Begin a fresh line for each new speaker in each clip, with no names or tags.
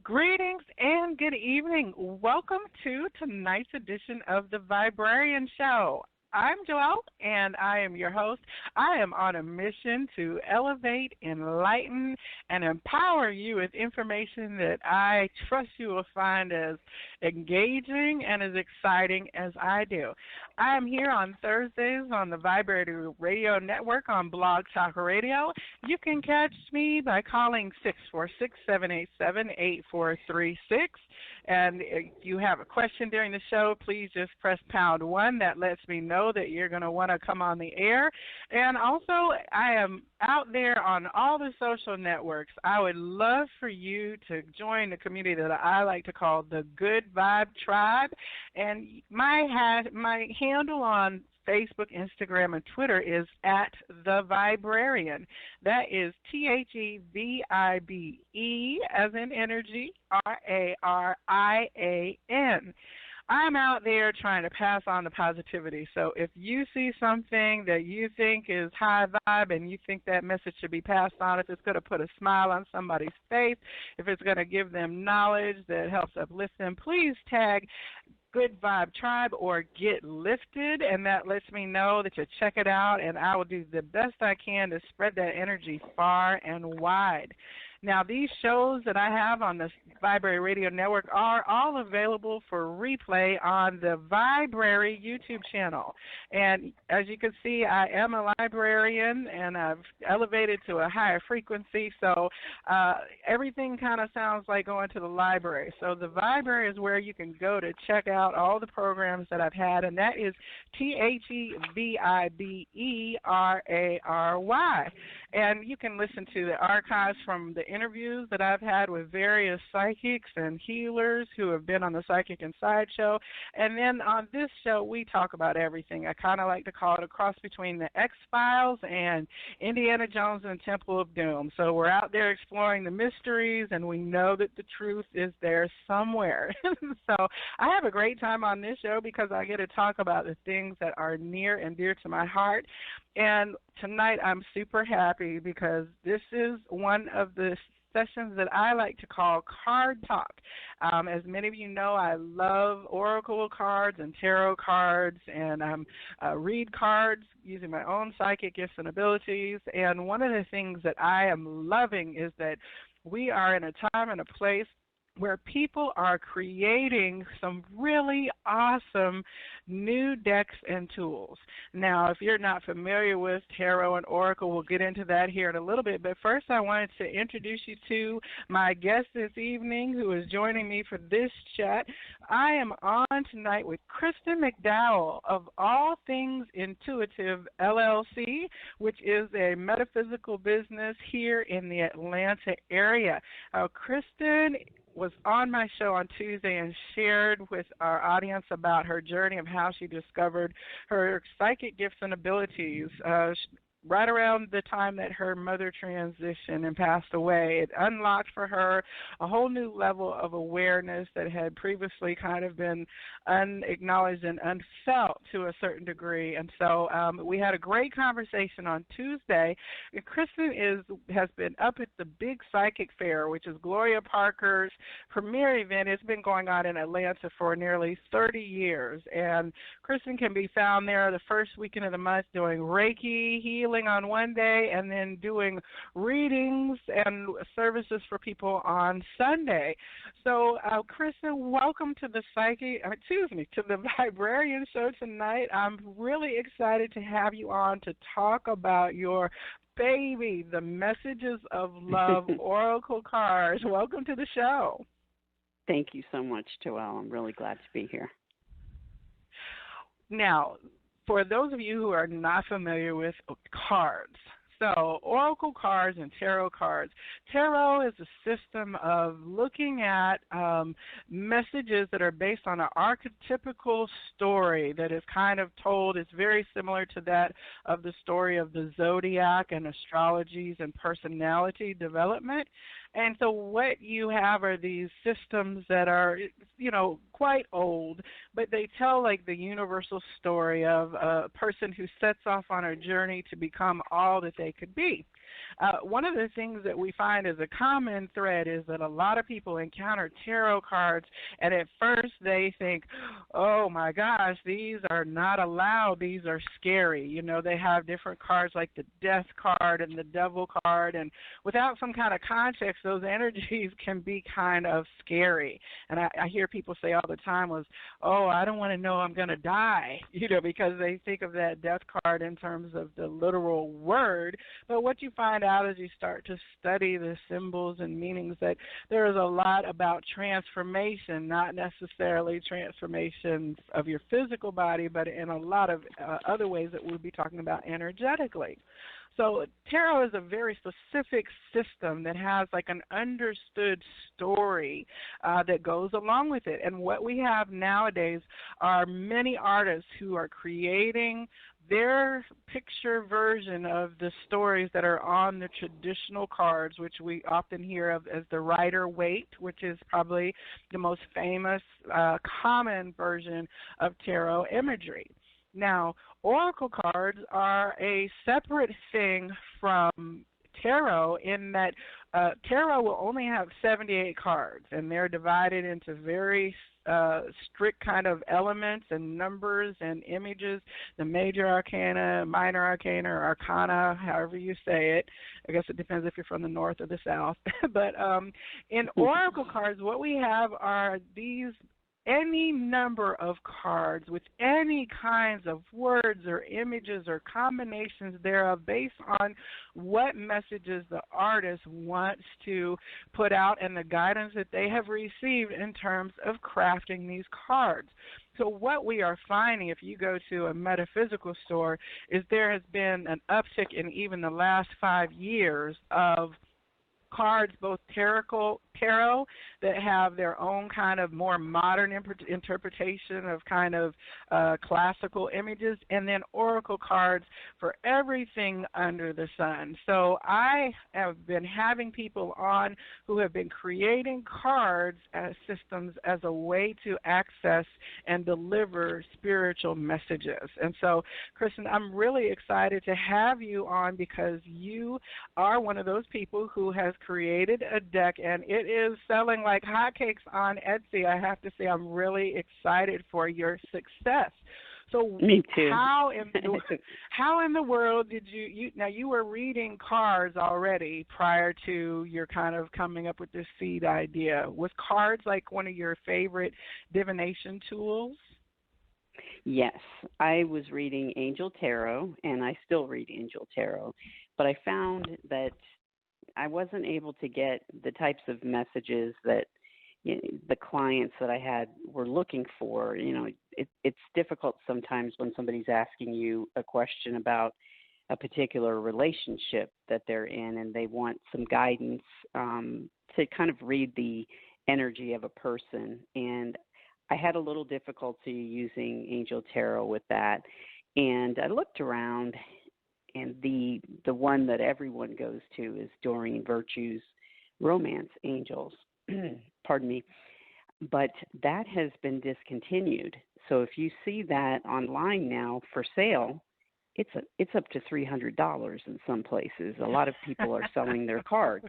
Greetings and good evening. Welcome to tonight's edition of the Viberarian Show. I'm Joelle, and I am your host. I am on a mission to elevate, enlighten, and empower you with information that I trust you will find as engaging and as exciting as I do. I am here on Thursdays on the Viberarian Radio Network on Blog Talk Radio. You can catch me by calling 646-787-8436. And if you have a question during the show, please just press #1. That lets me know that you're going to want to come on the air. And also, I am out there on all the social networks. I would love for you to join the community that I like to call the Good Vibe Tribe. And my handle on Facebook, Instagram, and Twitter is at The Viberarian. That is THEVIBE as in energy, RARIAN. I'm out there trying to pass on the positivity. So if you see something that you think is high vibe and you think that message should be passed on, if it's going to put a smile on somebody's face, if it's going to give them knowledge that helps uplift them, please tag Good Vibe Tribe or Get Lifted, and that lets me know that you check it out, and I will do the best I can to spread that energy far and wide. Now, these shows that I have on the Viberarian Radio Network are all available for replay on the Viberarian YouTube channel. And as you can see, I am a librarian, and I've elevated to a higher frequency, so everything kind of sounds like going to the library. So the Viberarian is where you can go to check out all the programs that I've had, and that is THEVIBERARY. And you can listen to the archives from the interviews that I've had with various psychics and healers who have been on the Psychic Inside show. And then on this show, we talk about everything. I kind of like to call it a cross between the X-Files and Indiana Jones and Temple of Doom. So we're out there exploring the mysteries, and we know that the truth is there somewhere. So I have a great time on this show because I get to talk about the things that are near and dear to my heart. And tonight I'm super happy because this is one of the sessions that I like to call Card Talk. As many of you know, I love oracle cards and tarot cards, and read cards using my own psychic gifts and abilities. And one of the things that I am loving is that we are in a time and a place where people are creating some really awesome new decks and tools. Now, if you're not familiar with tarot and oracle, we'll get into that here in a little bit. But first, I wanted to introduce you to my guest this evening who is joining me for this chat. I am on tonight with Kristin McDowell of All Things Intuitive, LLC, which is a metaphysical business here in the Atlanta area. Kristin was on my show on Tuesday and shared with our audience about her journey of how she discovered her psychic gifts and abilities. Right around the time that her mother transitioned and passed away, it unlocked for her a whole new level of awareness that had previously kind of been unacknowledged and unfelt to a certain degree. And so we had a great conversation on Tuesday. And Kristin has been up at the Big Psychic Fair, which is Gloria Parker's premier event. It's been going on in Atlanta for nearly 30 years. And Kristin can be found there the first weekend of the month doing Reiki, healing on one day, and then doing readings and services for people on Sunday. So, Kristin, welcome to the to the Viberarian show tonight. I'm really excited to have you on to talk about your baby, the Messages of Love Oracle cards. Welcome to the show.
Thank you so much, Joelle. I'm really glad to be here.
Now, for those of you who are not familiar with cards, so oracle cards and tarot cards. Tarot is a system of looking at messages that are based on an archetypical story that is kind of told. It's very similar to that of the story of the zodiac and astrologies and personality development. And so what you have are these systems that are, quite old, but they tell like the universal story of a person who sets off on a journey to become all that they could be. One of the things that we find as a common thread is that a lot of people encounter tarot cards, and at first they think, oh my gosh, these are not allowed, these are scary. You know, they have different cards like the death card and the devil card, and without some kind of context, those energies can be kind of scary. And I hear people say all the time was, oh, I don't want to know I'm going to die, you know, because they think of that death card in terms of the literal word. But what you find out as you start to study the symbols and meanings, that there is a lot about transformation, not necessarily transformation of your physical body, but in a lot of other ways that we'll be talking about energetically. So tarot is a very specific system that has like an understood story that goes along with it. And what we have nowadays are many artists who are creating their picture version of the stories that are on the traditional cards, which we often hear of as the Rider-Waite, which is probably the most famous, common version of tarot imagery. Now, oracle cards are a separate thing from tarot in that tarot will only have 78 cards, and they're divided into very strict kind of elements and numbers and images, the major arcana, minor arcana, or arcana, however you say it. I guess it depends if you're from the north or the south. But in oracle cards, what we have are these any number of cards with any kinds of words or images or combinations thereof based on what messages the artist wants to put out and the guidance that they have received in terms of crafting these cards. So what we are finding, if you go to a metaphysical store, is there has been an uptick in even the last 5 years of cards, both tarot that have their own kind of more modern interpretation of kind of classical images, and then oracle cards for everything under the sun. So I have been having people on who have been creating cards as systems as a way to access and deliver spiritual messages. And so, Kristin, I'm really excited to have you on because you are one of those people who has created a deck, and it is selling like hotcakes on Etsy. I have to say I'm really excited for your success. So
me too.
How in the world did you now you were reading cards already prior to your kind of coming up with this seed idea. Was cards like one of your favorite divination tools?
Yes, I was reading Angel Tarot, and I still read Angel Tarot, but I found that I wasn't able to get the types of messages that the clients that I had were looking for. You know, it's difficult sometimes when somebody's asking you a question about a particular relationship that they're in, and they want some guidance to kind of read the energy of a person. And I had a little difficulty using Angel Tarot with that. And I looked around, and the one that everyone goes to is Doreen Virtue's Romance Angels. Pardon me. But that has been discontinued. So if you see that online now for sale, it's up to $300 in some places. A lot of people are selling their cards.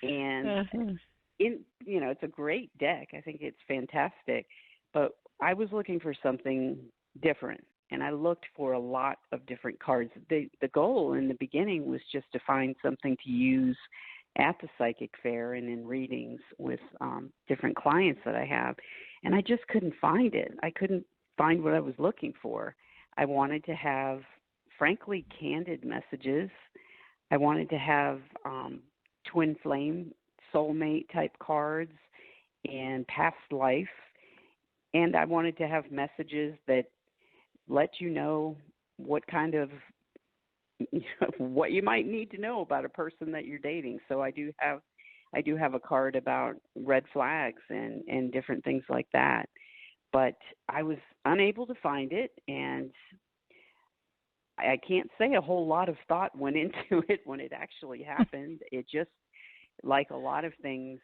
And it's a great deck. I think it's fantastic. But I was looking for something different, and I looked for a lot of different cards. The goal in the beginning was just to find something to use at the psychic fair and in readings with different clients that I have, and I just couldn't find it. I couldn't find what I was looking for. I wanted to have, frankly, candid messages. I wanted to have twin flame, soulmate type cards and past life, and I wanted to have messages that let you know what kind of what you might need to know about a person that you're dating. So I do have a card about red flags and different things like that. But I was unable to find it, and I can't say a whole lot of thought went into it when it actually happened. It just, like a lot of things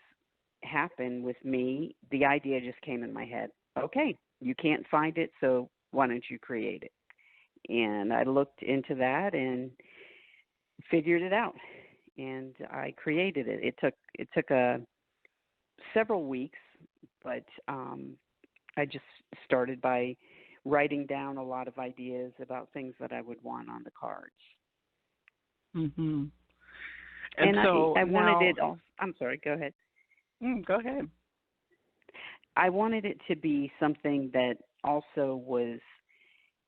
happen with me, the idea just came in my head. Okay, you can't find it, so why don't you create it? And I looked into that and figured it out. and I created it. It took several weeks, but I just started by writing down a lot of ideas about things that I would want on the cards.
Mhm.
And
so
I
now,
wanted it all. I'm sorry, go ahead.
Go ahead.
I wanted it to be something that also was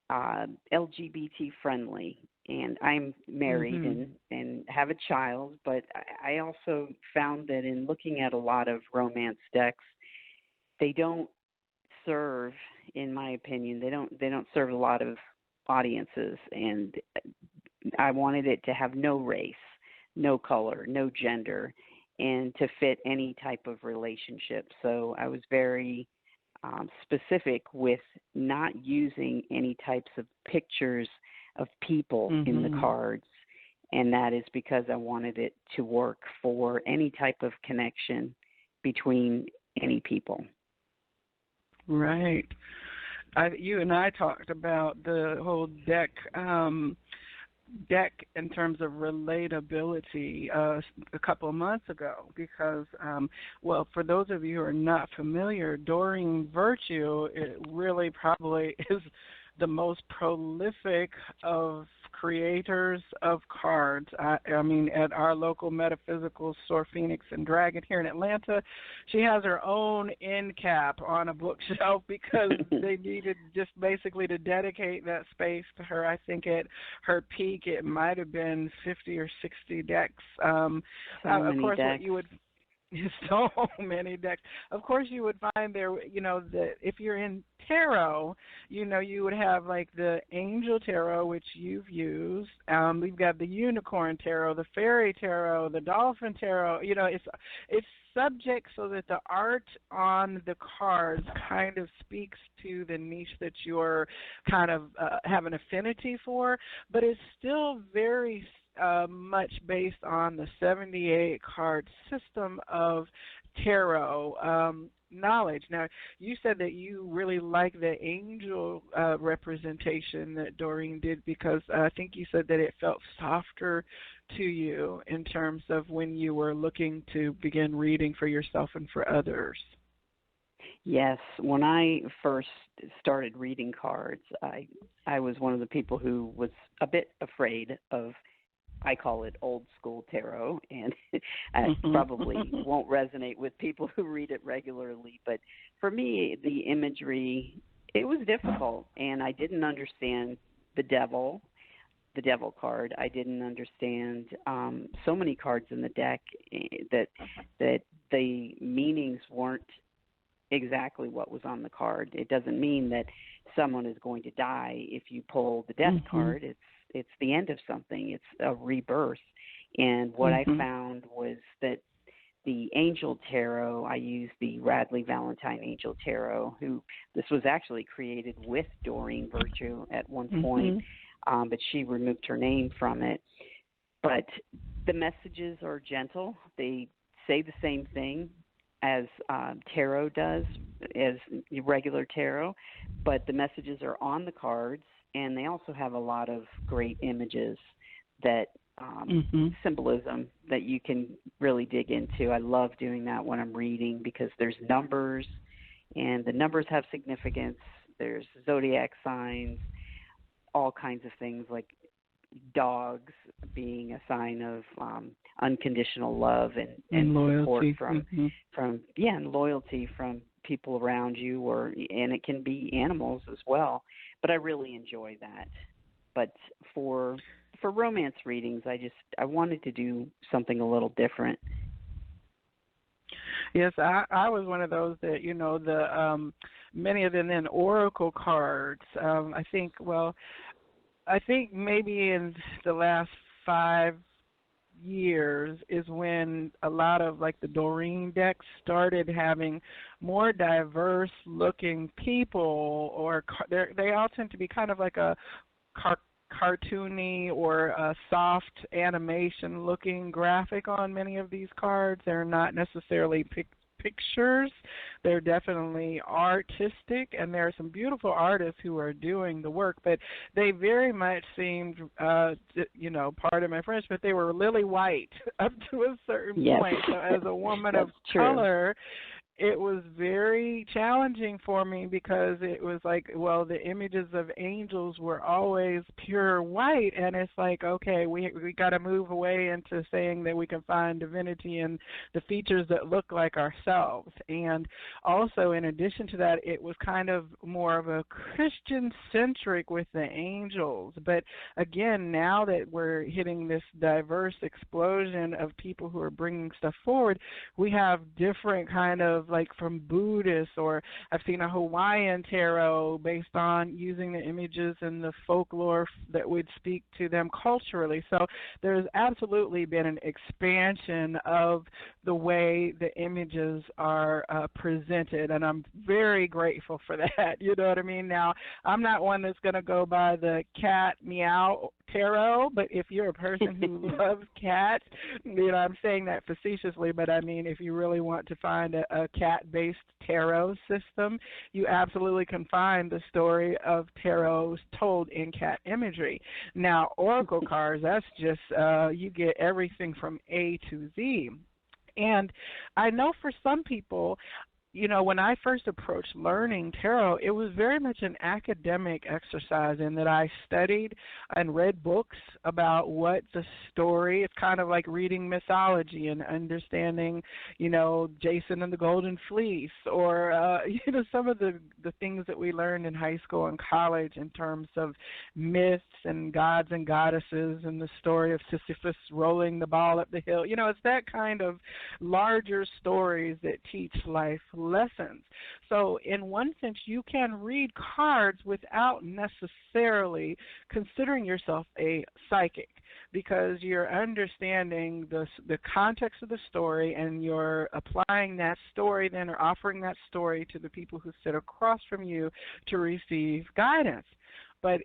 LGBT friendly. And I'm married
Mhm.
and have a child, but I also found that in looking at a lot of romance decks, they don't serve, in my opinion, they don't serve a lot of audiences. And I wanted it to have no race, no color, no gender, and to fit any type of relationship. So I was very specific with not using any types of pictures of people in the
Mhm.
cards. And that is because I wanted it to work for any type of connection between any people.
Right. You and I talked about the whole deck in terms of relatability a couple of months ago because, well, for those of you who are not familiar, Doreen Virtue, it really probably is the most prolific of creators of cards. I mean, at our local metaphysical store, Phoenix and Dragon here in Atlanta, she has her own end cap on a bookshelf because they needed just basically to dedicate that space to her. I think at her peak, it might have been 50 or 60 decks.
So
Of
many
course, what
decks.
you would so many decks. Of course, you would find there, that if you're in tarot, you would have like the angel tarot, which you've used. We've got the unicorn tarot, the fairy tarot, the dolphin tarot. It's subject so that the art on the cards kind of speaks to the niche that you're kind of have an affinity for, but it's still very much based on the 78 card system of tarot knowledge. Now, you said that you really like the angel representation that Doreen did because I think you said that it felt softer to you in terms of when you were looking to begin reading for yourself and for others.
Yes, when I first started reading cards, I was one of the people who was a bit afraid of, I call it old school tarot, and I probably won't resonate with people who read it regularly. But for me, the imagery, it was difficult, and I didn't understand the devil card. I didn't understand so many cards in the deck that the meanings weren't exactly what was on the card. It doesn't mean that someone is going to die if you pull the death card. It's the end of something. It's a rebirth. And what I found was that the angel tarot, I used the Radley Valentine Angel Tarot, who this was actually created with Doreen Virtue at one point, but she removed her name from it. But the messages are gentle. They say the same thing as tarot does, as regular tarot, but the messages are on the cards, and they also have a lot of great images that symbolism that you can really dig into. I love doing that when I'm reading because there's numbers, and the numbers have significance. There's zodiac signs, all kinds of things like dogs being a sign of unconditional love and
loyalty.
support from and loyalty from people around you, and it can be animals as well. But I really enjoy that. But for romance readings, I wanted to do something a little different.
Yes, I was one of those that the many of them then oracle cards. I think maybe in the last 5 years is when a lot of like the Doreen decks started having more diverse looking people, or they all tend to be kind of like a cartoony or a soft animation looking graphic on many of these cards. They're not necessarily pictures. They're definitely artistic, and there are some beautiful artists who are doing the work, but they very much seemed, pardon my French, but they were lily white up to a certain
Yes.
point. So as a woman of
true.
color, it was very challenging for me because it was like, well, the images of angels were always pure white, and it's like, okay, we got to move away into saying that we can find divinity in the features that look like ourselves. And also, in addition to that, it was kind of more of a Christian-centric with the angels. But again, now that we're hitting this diverse explosion of people who are bringing stuff forward, we have different kind of, like, from Buddhists, or I've seen a Hawaiian tarot based on using the images and the folklore that would speak to them culturally. So there's absolutely been an expansion of the way the images are presented, and I'm very grateful for that. You know what I mean? Now, I'm not one that's going to go by the cat meow tarot, but if you're a person who loves cats, I'm saying that facetiously, but I mean, if you really want to find a cat-based tarot system, you absolutely can find the story of tarots told in cat imagery. Now, oracle cards, that's just, you get everything from A to Z. And I know for some people, when I first approached learning tarot, it was very much an academic exercise in that I studied and read books about what the story, it's kind of like reading mythology and understanding, Jason and the Golden Fleece, or, some of the things that we learned in high school and college in terms of myths and gods and goddesses and the story of Sisyphus rolling the ball up the hill. It's that kind of larger stories that teach life lessons. So in one sense, you can read cards without necessarily considering yourself a psychic, because you're understanding the context of the story, and you're applying that story then, or offering that story to the people who sit across from you to receive guidance. But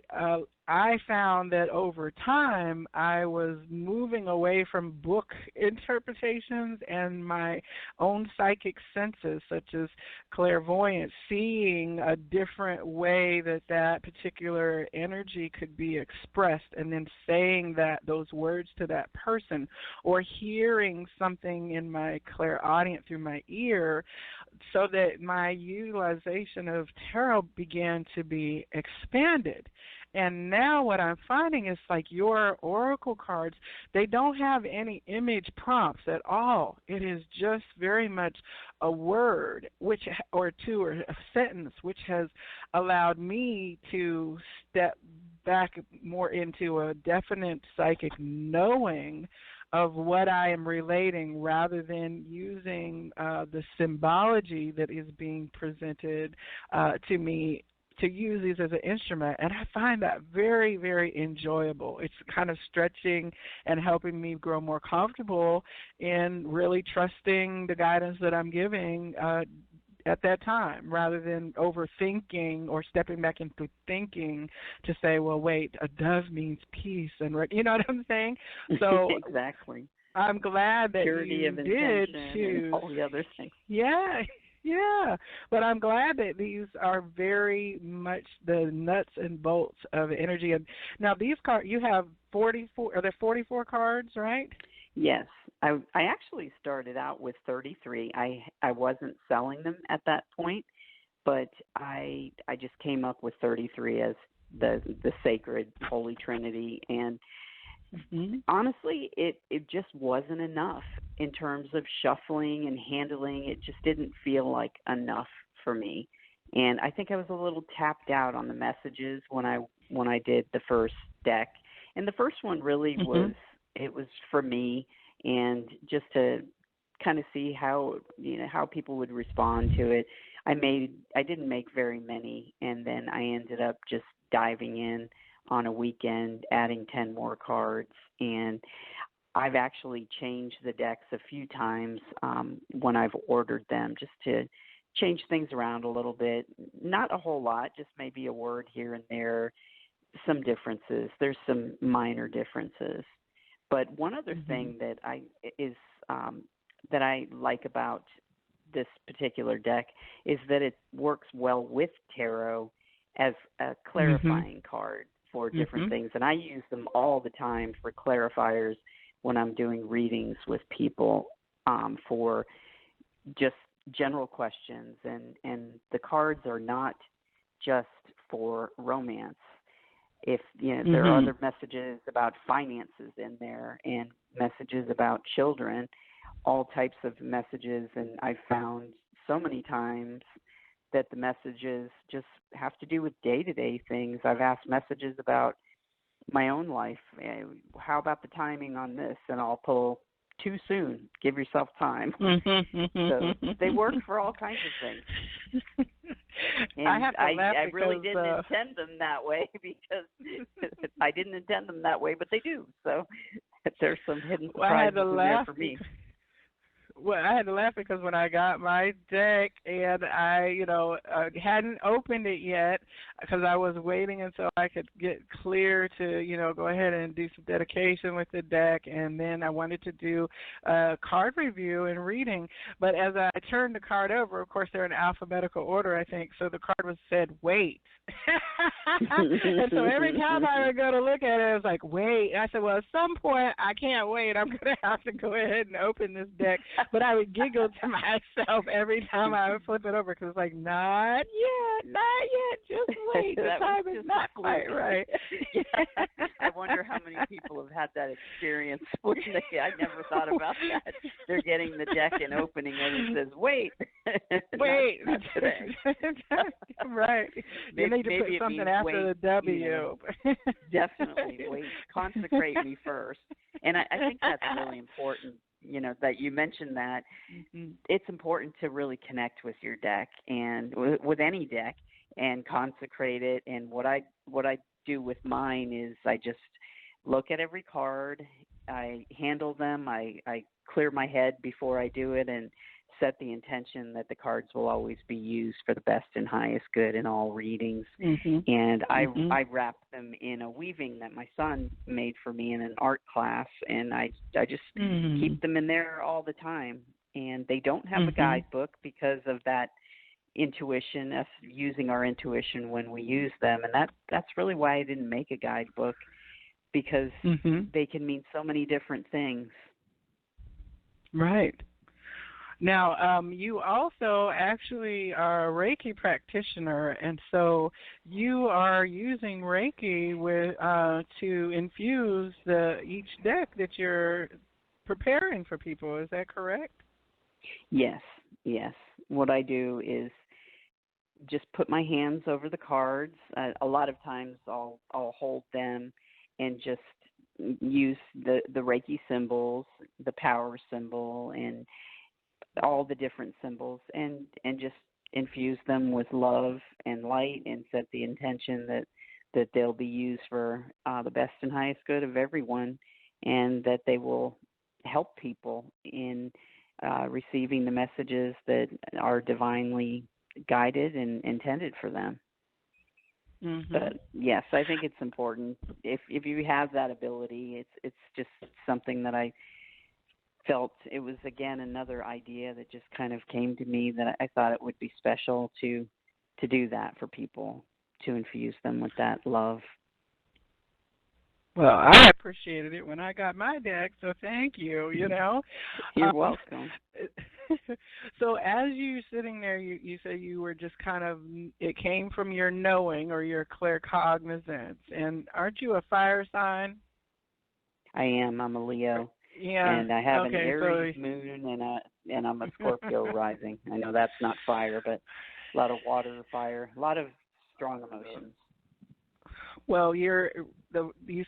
I found that over time I was moving away from book interpretations and my own psychic senses, such as clairvoyance, seeing a different way that particular energy could be expressed, and then saying those words to that person, or hearing something in my clairaudient through my ear, so that my utilization of tarot began to be expanded. And now what I'm finding is, like, your oracle cards, they don't have any image prompts at all. It is just very much a word, or two, or a sentence, which has allowed me to step back more into a definite psychic knowing of what I am relating, rather than using the symbology that is being presented to me, to use these as an instrument. And I find that very, very enjoyable. It's kind of stretching and helping me grow more comfortable in really trusting the guidance that I'm giving at that time, rather than overthinking or stepping back into thinking to say, well, wait, a dove means peace, and you know what I'm saying? So
exactly.
I'm glad that
Purity
you
of
did
intention
choose
and all the other things.
Yeah, but I'm glad that these are very much the nuts and bolts of energy. And now these cards, you have 44. Are there 44 cards, right?
Yes, I actually started out with 33. I wasn't selling them at that point, but I just came up with 33 as the sacred Holy Trinity, and honestly, it just wasn't enough in terms of shuffling and handling. It just didn't feel like enough for me, and I think I was a little tapped out on the messages when I did the first deck. And the first one really was for me, and just to kind of see how people would respond to it. I didn't make very many, and then I ended up just diving in on a weekend, adding 10 more cards, and I've actually changed the decks a few times when I've ordered them, just to change things around a little bit. Not a whole lot, just maybe a word here and there, some differences. There's some minor differences. But one other thing that I like about this particular deck is that it works well with tarot as a clarifying card for different things. And I use them all the time for clarifiers when I'm doing readings with people for just general questions. And the cards are not just for romance. If there are other messages about finances in there and messages about children, all types of messages, and I've found so many times that the messages just have to do with day-to-day things. I've asked messages about my own life. How about the timing on this? And I'll pull too soon. Give yourself time. So they work for all kinds of things. And
I have to laugh
I
because,
really didn't intend them that way because I didn't intend them that way, but they do. So there's some hidden surprises in there for me.
Well, I had to laugh because when I got my deck and I, hadn't opened it yet because I was waiting until I could get clear to, go ahead and do some dedication with the deck, and then I wanted to do a card review and reading. But as I turned the card over, of course, they're in alphabetical order, I think, so the card said, wait. And so every time I would go to look at it, I was like, wait. And I said, well, at some point, I can't wait. I'm going to have to go ahead and open this deck. But I would giggle to myself every time I would flip it over because it's like, not yet, just wait. The time is not quite right.
I wonder how many people have had that experience. I never thought about that. They're getting the deck and opening it and it says, wait.
Wait.
Not today.
Right. You need to put something after the W.
Definitely. Wait. Consecrate me first. And I think that's really important. That you mentioned that it's important to really connect with your deck and with any deck and consecrate it. And what I do with mine is I just look at every card, I handle them, I clear my head before I do it and set the intention that the cards will always be used for the best and highest good in all readings. And I wrap them in a weaving that my son made for me in an art class, and I just keep them in there all the time. And they don't have a guidebook because of that intuition, us using our intuition when we use them. And that's really why I didn't make a guidebook, because they can mean so many different things.
Right. Now, you also actually are a Reiki practitioner, and so you are using Reiki to infuse each deck that you're preparing for people. Is that correct?
Yes. What I do is just put my hands over the cards. A lot of times I'll hold them and just use the Reiki symbols, the power symbol, and all the different symbols, and just infuse them with love and light and set the intention that they'll be used for the best and highest good of everyone, and that they will help people in receiving the messages that are divinely guided and intended for them. But yes, I think it's important. If you have that ability, it's just something that I felt it was, again, another idea that just kind of came to me, that I thought it would be special to do that for people, to infuse them with that love.
Well, I appreciated it when I got my deck, so thank you,
You're welcome.
So as you're sitting there, you say you were just kind of, it came from your knowing or your claircognizance. And aren't you a fire sign?
I am. I'm a Leo.
Yeah.
And I have an Aries moon, and I'm a Scorpio rising. I know that's not fire, but a lot of water, fire, a lot of strong emotions.
Well, you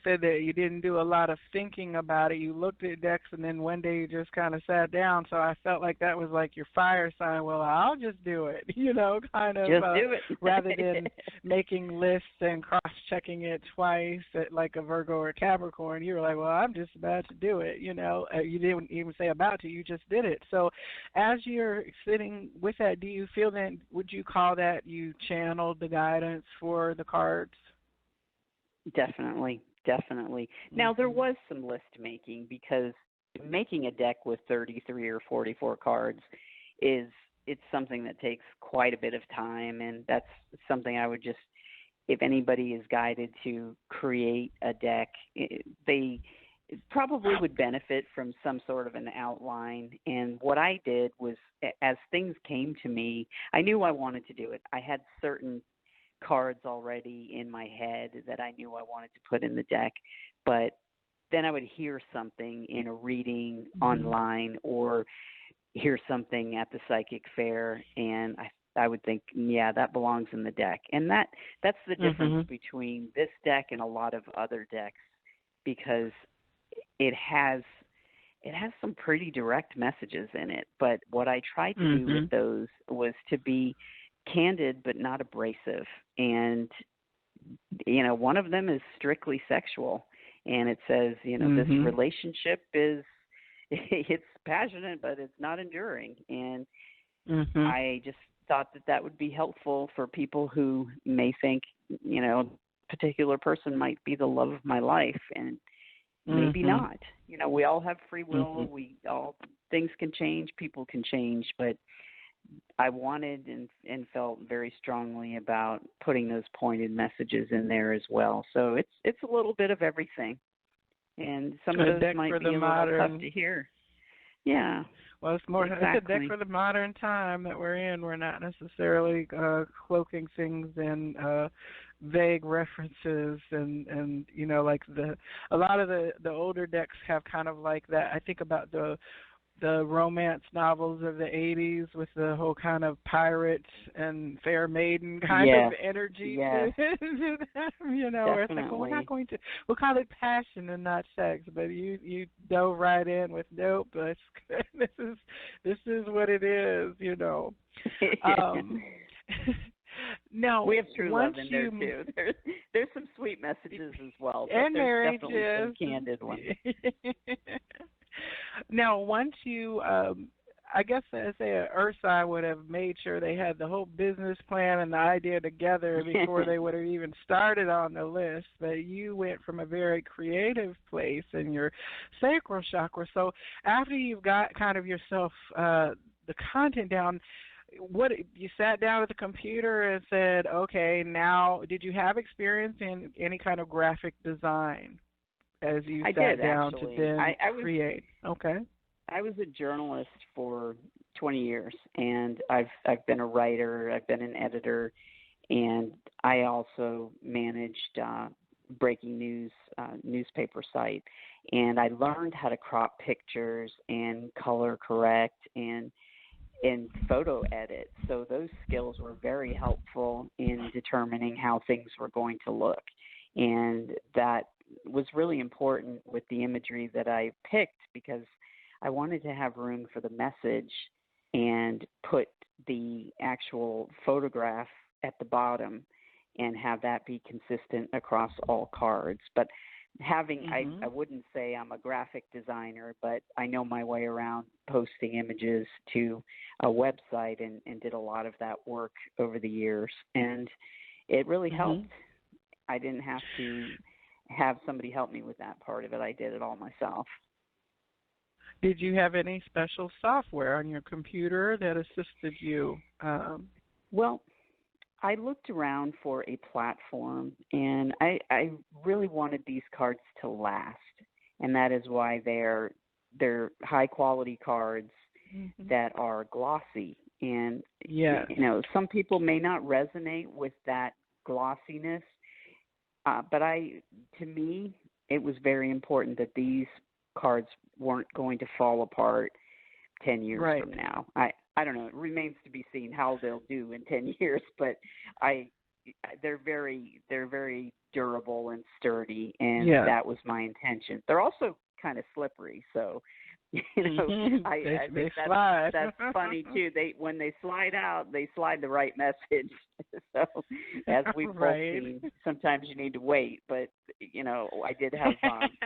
said that you didn't do a lot of thinking about it. You looked at decks, and then one day you just kind of sat down. So I felt like that was like your fire sign. Well, I'll just do it, kind of.
Just do it.
Rather than making lists and cross-checking it twice, like a Virgo or Capricorn. You were like, well, I'm just about to do it. You didn't even say about to. You just did it. So as you're sitting with that, do you feel that, would you call that you channeled the guidance for the cards?
Definitely. Now, there was some list making, because making a deck with 33 or 44 cards is it's something that takes quite a bit of time, and that's something I would just, if anybody is guided to create a deck, they probably would benefit from some sort of an outline. And what I did was, as things came to me, I knew I wanted to do it. I had certain cards already in my head that I knew I wanted to put in the deck, but then I would hear something in a reading online or hear something at the psychic fair, and I would think, yeah, that belongs in the deck. And that's the difference between this deck and a lot of other decks, because it has some pretty direct messages in it. But what I tried to do with those was to be candid but not abrasive. And, you know, one of them is strictly sexual. And it says, you know, this relationship is, it's passionate, but it's not enduring. And I just thought that would be helpful for people who may think, you know, a particular person might be the love of my life, and maybe not. You know, we all have free will. Things can change, people can change, but I wanted and felt very strongly about putting those pointed messages in there as well. So it's a little bit of everything, and some of those might be a little tough to hear. Yeah.
Well, it's more. Exactly. It's a deck for the modern time that we're in. We're not necessarily cloaking things in vague references, and you know, like a lot of the older decks have kind of like that. I think about the romance novels of the 80s with the whole kind of pirate and fair maiden kind of energy to them, you know, where it's like, well, we're not going to, we'll call it passion and not sex, but you dove right in with, nope, this is what it is, you know. No,
we have true love in there too. There's some sweet messages as well, but
and
there's definitely some candid ones.
Now, once you, I guess, say an Earth sign would have made sure they had the whole business plan and the idea together before they would have even started on the list. But you went from a very creative place in your sacral chakra. So after you've got kind of yourself the content down, what you sat down at the computer and said, okay, now, did you have experience in any kind of graphic design as you sat down to then create? Okay.
I was a journalist for 20 years, and I've been a writer, I've been an editor, and I also managed breaking news newspaper site. And I learned how to crop pictures and color correct and photo edit. So those skills were very helpful in determining how things were going to look. And that was really important with the imagery that I picked, because I wanted to have room for the message and put the actual photograph at the bottom and have that be consistent across all cards. But having, I wouldn't say I'm a graphic designer, but I know my way around posting images to a website and did a lot of that work over the years. And it really helped. I didn't have to have somebody help me with that part of it. I did it all myself.
Did you have any special software on your computer that assisted you?
Well, I looked around for a platform, and I really wanted these cards to last, and that is why they're high-quality cards that are glossy. And, you know, some people may not resonate with that glossiness, but to me, it was very important that these cards weren't going to fall apart 10 years from now. I don't know. It remains to be seen how they'll do in 10 years, but they're very durable and sturdy, and that was my intention. They're also kind of slippery, so you know, I think that's funny too. When they slide out, they slide the right message. So as we've both seen, sometimes you need to wait. But you know, I did have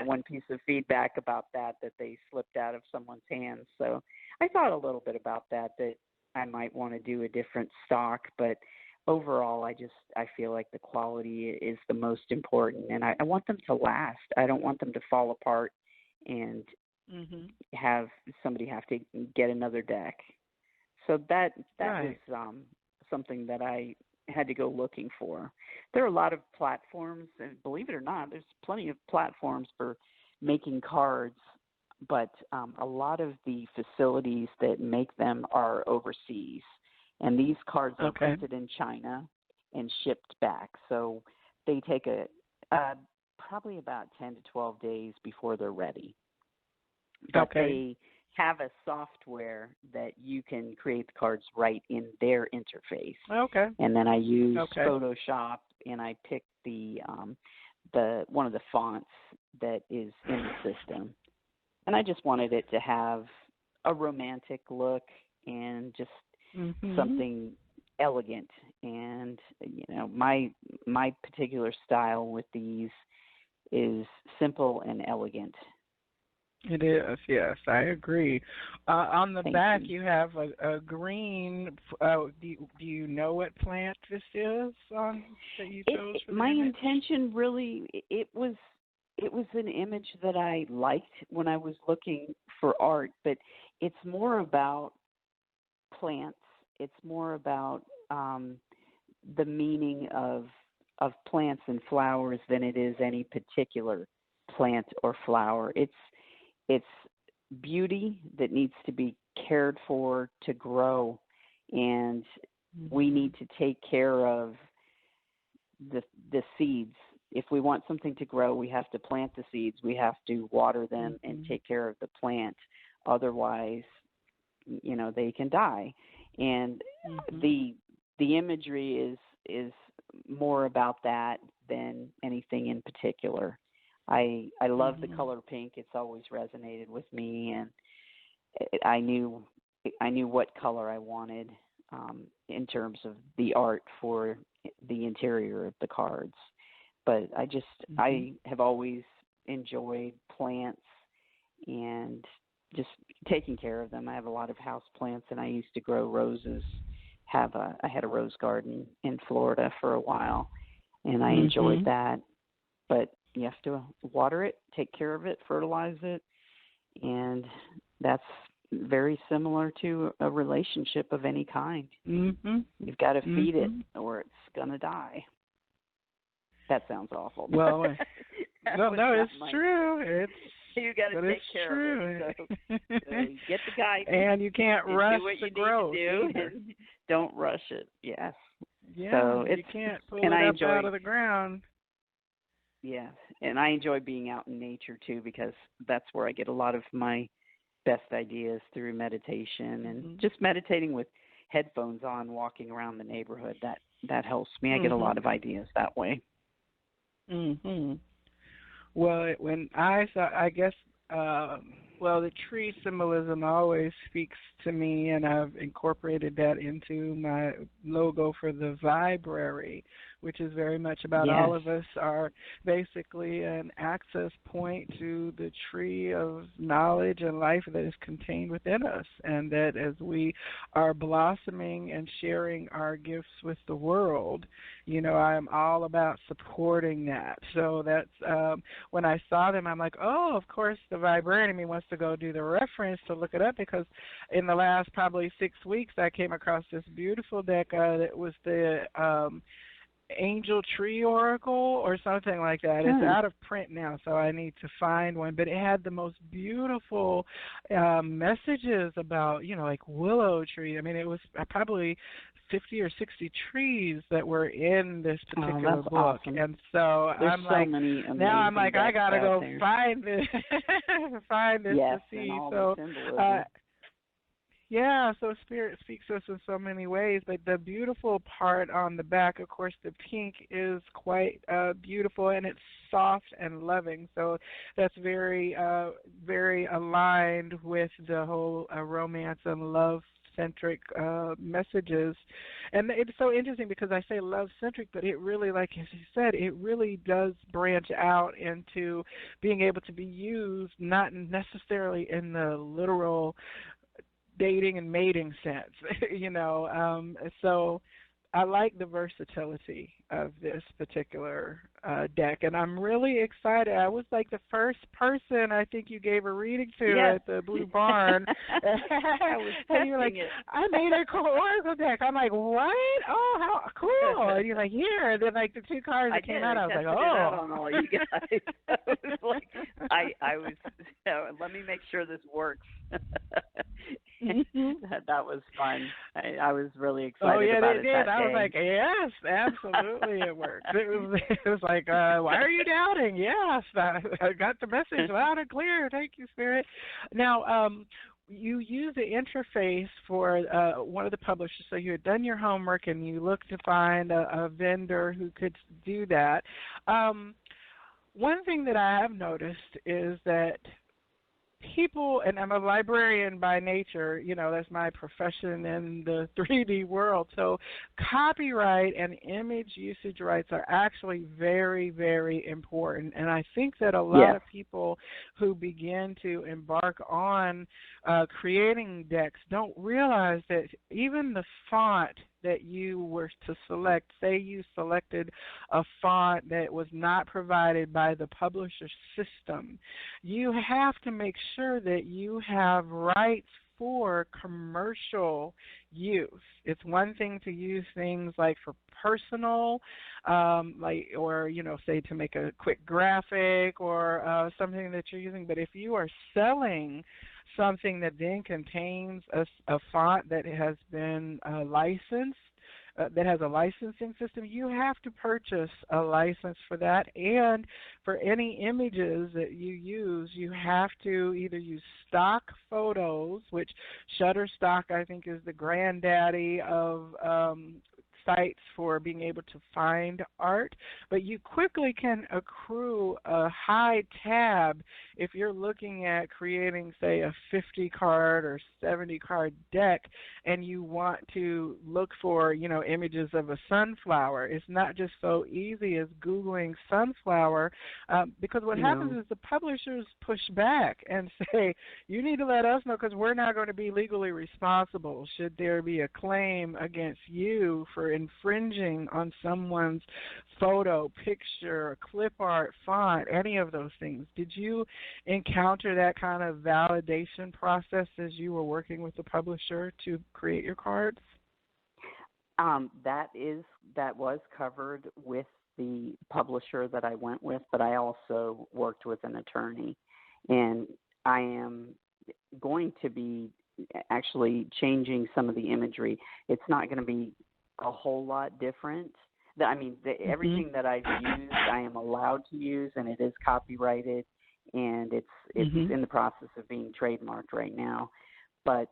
one piece of feedback about that they slipped out of someone's hands. So I thought a little bit about that I might want to do a different stock, but overall, I feel like the quality is the most important, and I want them to last. I don't want them to fall apart and have somebody have to get another deck. So that
Right.
was something that I had to go looking for. There are a lot of platforms, and believe it or not, there's plenty of platforms for making cards, but a lot of the facilities that make them are overseas, and these cards are
Okay.
printed in China and shipped back. So they take probably about 10 to 12 days before they're ready. But
Okay.
they have a software that you can create the cards right in their interface.
Okay.
And then I use
Okay.
Photoshop, and I pick the one of the fonts that is in the system. And I just wanted it to have a romantic look and just
Mhm.
something elegant. And my particular style with these is simple and elegant.
It is, yes, I agree. On the
Thank
back,
you.
you have a green. Do you know what plant this is that you chose for the
My
image?
intention really it was an image that I liked when I was looking for art, but it's more about plants. It's more about the meaning of plants and flowers than it is any particular plant or flower. It's beauty that needs to be cared for to grow, and we
Mhm.
need to take care of the seeds. If we want something to grow, we have to plant the seeds. We have to water them and
Mhm.
take care of the plant. Otherwise, they can die. And
Mhm.
the imagery is more about that than anything in particular. I love the
Mhm.
color pink. It's always resonated with me, and I knew what color I wanted in terms of the art for the interior of the cards. But
Mhm.
I have always enjoyed plants and just taking care of them. I have a lot of house plants, and I used to grow roses. I had a rose garden in Florida for a while, and I enjoyed
Mhm.
that. But you have to water it, take care of it, fertilize it, and that's very similar to a relationship of any kind.
Mhm.
You've got to feed it
Mhm.
or it's going to die. That sounds awful.
Well,
That
no,
was
no,
not
it's
my.
true.
You got to
But it's
take care of it.
true.
So you get the guidance
And you can't
and
rush
do what
the
you need to
growth
do,
either.
and don't rush it. Yes.
Yeah,
So
you can't pull
and
it
I
up out
enjoy.
of the ground.
Yes, and I enjoy being out in nature too, because that's where I get a lot of my best ideas, through meditation and
Mhm.
just meditating with headphones on, walking around the neighborhood. That helps me. I get a lot
Mhm.
of ideas that way.
Mhm. Well, when I saw, I guess, well, the tree symbolism always speaks to me, and I've incorporated that into my logo for the Viberary, which is very much about all
Yes.
of us are basically an access point to the tree of knowledge and life that is contained within us, and that as we are blossoming and sharing our gifts with the world, I'm all about supporting that. So that's when I saw them, I'm like, oh, of course, the Viberarian in me wants to go do the reference to look it up, because in the last probably 6 weeks, I came across this beautiful deck that was the Angel Tree Oracle or something like that. It's
Hmm.
out of print now, so I need to find one. But it had the most beautiful messages about, like willow tree. I mean, it was probably 50 or 60 trees that were in this
Oh,
particular
that's
book.
awesome.
And so
There's
I'm
so
like,
many
now I'm
amazing
like, I
decks
got to
out
go
there.
find this, find this to
Yes, and
see.
all the
So, uh,
symbolism.
yeah, so spirit speaks to us in so many ways, but the beautiful part on the back, of course, the pink is quite beautiful, and it's soft and loving. So that's very aligned with the whole romance and love centric messages. And it's so interesting because I say love centric, but it really, like as you said, it really does branch out into being able to be used not necessarily in the literal dating and mating sense, So I like the versatility of this particular deck, and I'm really excited. I was like the first person I think you gave a reading to
Yes.
at the Blue Barn.
I was
And you're like,
testing it.
I made a cool oracle deck. I'm like, what? Oh, how cool. And you're like, here. And then like the two cards
I
that came
did.
out,
I
I was like,
tested it out
oh.
on all you guys. I was like, I was, let me make sure this works.
Mhm.
That was fun. I was really
Oh
excited
yeah,
about
they
it
did.
that
I was
day.
like, yes, absolutely, it worked. It was like, why are you doubting? Yes, I got the message loud and clear. Thank you, Spirit. Now, you use the interface for one of the publishers. So you had done your homework and you looked to find a vendor who could do that. One thing that I have noticed is that people, and I'm a librarian by nature, that's my profession in the 3D world. So copyright and image usage rights are actually very, very important. And I think that a lot
Yes.
of people who begin to embark on creating decks don't realize that even the font that you were to select, say you selected a font that was not provided by the publisher system, you have to make sure that you have rights for commercial use. It's one thing to use things like for personal, or say to make a quick graphic or something that you're using. But if you are selling something that then contains a font that has been licensed, that has a licensing system, you have to purchase a license for that. And for any images that you use, you have to either use stock photos, which Shutterstock, I think, is the granddaddy of sites for being able to find art, but you quickly can accrue a high tab if you're looking at creating, say, a 50 card or 70 card deck, and you want to look for, images of a sunflower. It's not just so easy as Googling sunflower, because what happens is the publishers push back and say, you need to let us know because we're not going to be legally responsible should there be a claim against you for infringing on someone's photo, picture, clip art, font, any of those things. Did you encounter that kind of validation process as you were working with the publisher to create your cards?
That was covered with the publisher that I went with, but I also worked with an attorney, and I am going to be actually changing some of the imagery. It's not going to be a whole lot different. Everything that I've used, I am allowed to use, and it is copyrighted, and it's in the process of being trademarked right now. But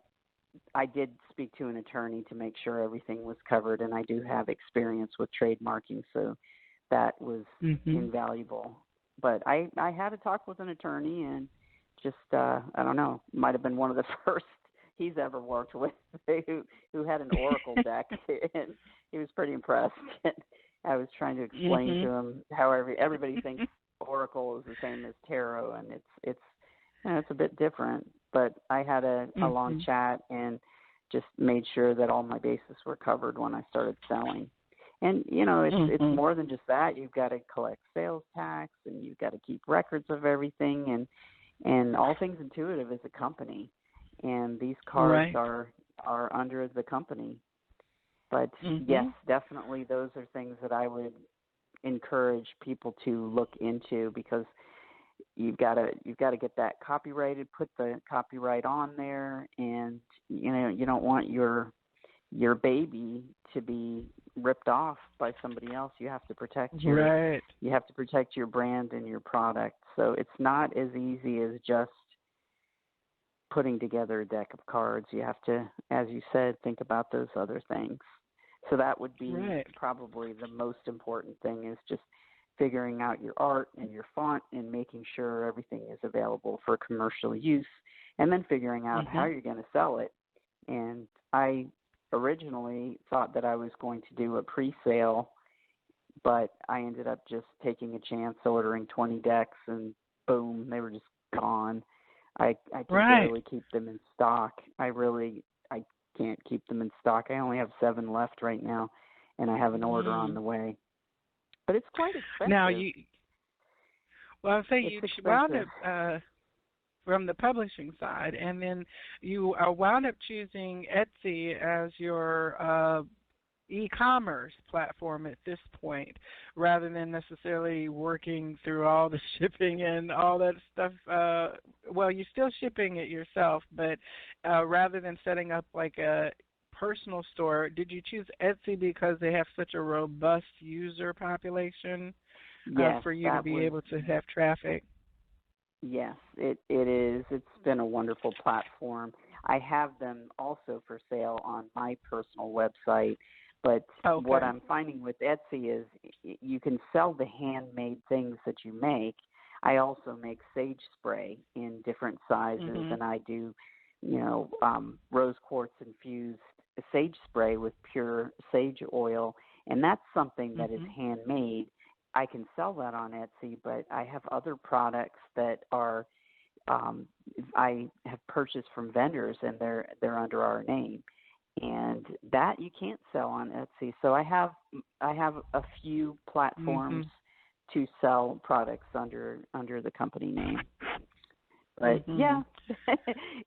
I did speak to an attorney to make sure everything was covered, and I do have experience with trademarking, so that was invaluable. But I had a talk with an attorney, and just, I don't know, might have been one of the first he's ever worked with who had an oracle deck, and he was pretty impressed. I was trying to explain to him how everybody thinks oracle is the same as tarot, and it's a bit different. But I had a long chat and just made sure that all my bases were covered when I started selling. And, it's more than just that. You've got to collect sales tax, and you've got to keep records of everything, and All Things Intuitive is a company, and these cards are under the company. But yes, definitely those are things that I would encourage people to look into, because you've got to get that copyrighted, put the copyright on there, and you don't want your baby to be ripped off by somebody else. You have to protect your brand and your product. So it's not as easy as just putting together a deck of cards. You have to, as you said, think about those other things. So that would be probably the most important thing, is just figuring out your art and your font and making sure everything is available for commercial use, and then figuring out how you're going to sell it. And I originally thought that I was going to do a pre-sale, but I ended up just taking a chance, ordering 20 decks, and boom, they were just gone. I can barely keep them in stock. I can't keep them in stock. I only have 7 left right now, and I have an order on the way. But it's quite expensive.
Now, I'll say
it's
you
expensive.
wound up from the publishing side, and then you wound up choosing Etsy as your e-commerce platform at this point, rather than necessarily working through all the shipping and all that stuff. Well, you're still shipping it yourself, but rather than setting up like a personal store, did you choose Etsy because they have such a robust user population for you to be able to have traffic?
Yes, it is. It's been a wonderful platform. I have them also for sale on my personal website, but what I'm finding with Etsy is you can sell the handmade things that you make. I also make sage spray in different sizes, and I do, rose quartz infused sage spray with pure sage oil, and that's something that is handmade. I can sell that on Etsy, but I have other products that are I have purchased from vendors, and they're under our name, and that you can't sell on Etsy. So I have a few platforms to sell products under the company name. But yeah,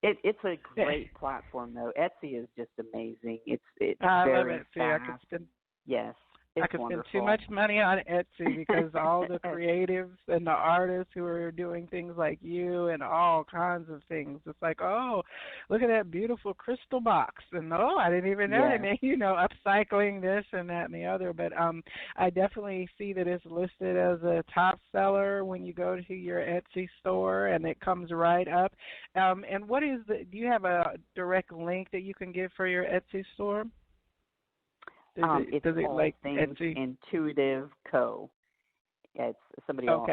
it's a great platform though. Etsy is just amazing. It's
I
very
love Etsy.
fast.
I could spend
Yes.
I could spend too much money on Etsy because all the creatives and the artists who are doing things like you and all kinds of things. It's like, oh, look at that beautiful crystal box, and oh, I didn't even know they made, upcycling this and that and the other. But I definitely see that it's listed as a top seller when you go to your Etsy store, and it comes right up. And what is do you have a direct link that you can give for your Etsy store?
It's all
like
things
Etsy?
Intuitive Co. It's somebody else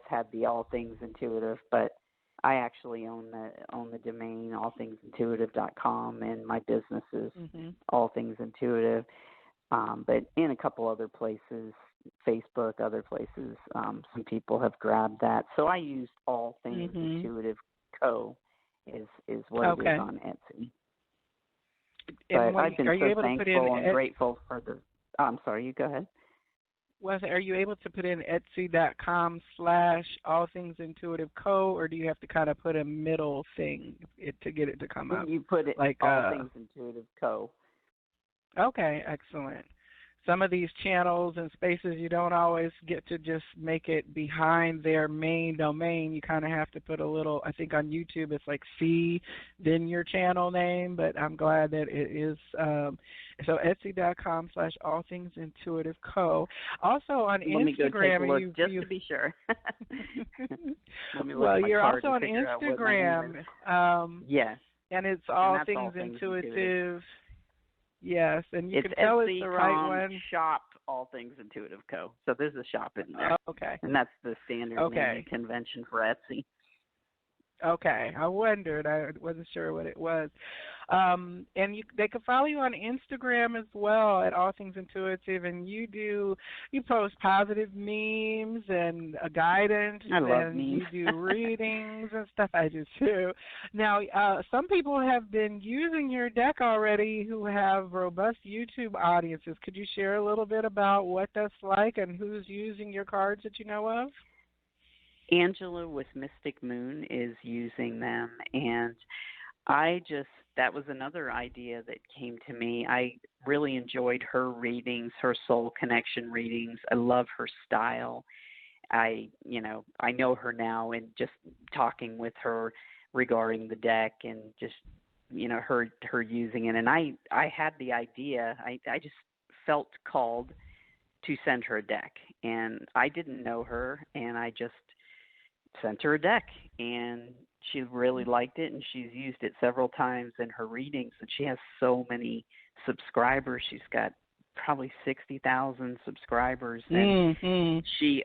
had the All Things Intuitive, but I actually own the domain allthingsintuitive.com, and my business is All Things Intuitive. But in a couple other places, Facebook, other places, some people have grabbed that. So I used All Things Intuitive Co. is what it is on Etsy. But I've been so thankful and grateful for the. Oh, I'm sorry, you go ahead.
Are you able to put in Etsy.com/allthingsintuitiveco, or do you have to kind of put a middle thing to get it to come up?
You put it like All Things Intuitive Co.
Okay, excellent. Some of these channels and spaces, you don't always get to just make it behind their main domain. You kind of have to put a little, I think on YouTube it's like C, then your channel name, but I'm glad that it is. So Etsy.com/allthingsintuitiveco. Also on Instagram.
Let me go take a look just to be sure.
Well, you're also on Instagram.
Yes.
And it's All Things Intuitive. Yes, and you can tell it's the right one.
Shop All Things Intuitive Co. So there's a shop in there.
Okay.
And that's the standard naming convention for Etsy.
Okay, I wondered. I wasn't sure what it was. And they can follow you on Instagram as well at All Things Intuitive, and you post positive memes and guidance,
I love
and
memes.
you do readings and stuff. I do too. Now, some people have been using your deck already who have robust YouTube audiences. Could you share a little bit about what that's like and who's using your cards that you know of?
Angela with Mystic Moon is using them, and that was another idea that came to me. I really enjoyed her readings, her soul connection readings. I love her style. I know her now, and just talking with her regarding the deck and just, her using it. And I had the idea, I just felt called to send her a deck, and I didn't know her, and I just sent her a deck, and she really liked it, and she's used it several times in her readings, and she has so many subscribers. She's got probably 60,000 subscribers, and she's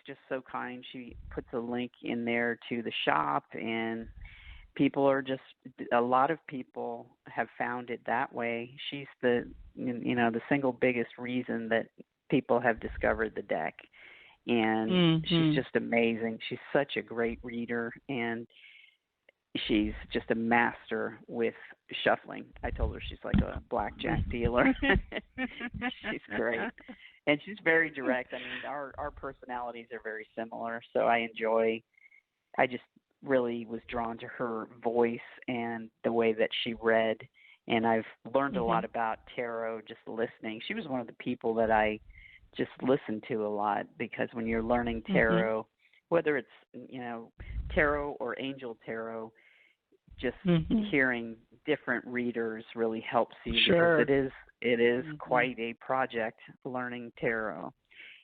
just so kind. She puts a link in there to the shop, and a lot of people have found it that way. She's the single biggest reason that people have discovered the deck. And she's just amazing. She's such a great reader, and she's just a master with shuffling. I told her she's like a blackjack dealer. She's great. And she's very direct. I mean, our personalities are very similar, so I just really was drawn to her voice and the way that she read. And I've learned a lot about tarot just listening. She was one of the people that I just listened to a lot, because when you're learning tarot, whether it's, tarot or angel tarot, just hearing different readers really helps you, because it is quite a project learning tarot.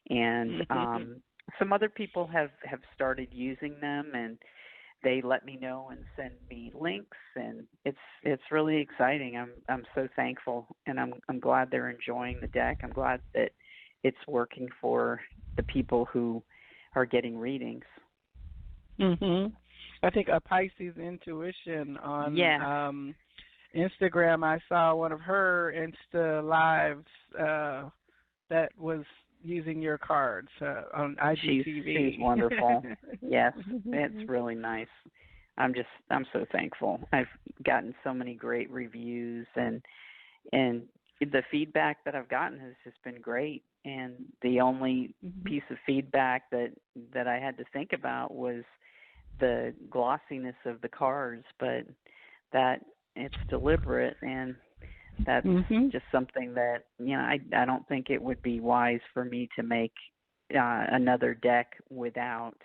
And some other people have started using them, and they let me know and send me links, and it's really exciting. I'm so thankful, and I'm glad they're enjoying the deck. I'm glad that it's working for the people who are getting readings.
I think a Pisces Intuition on Instagram, I saw one of her Insta lives that was using your cards on IGTV.
She's wonderful. Yes, it's really nice. I'm so thankful. I've gotten so many great reviews, and the feedback that I've gotten has just been great. And the only piece of feedback that I had to think about was the glossiness of the cards, but that it's deliberate, and that's just something that, I don't think it would be wise for me to make another deck without.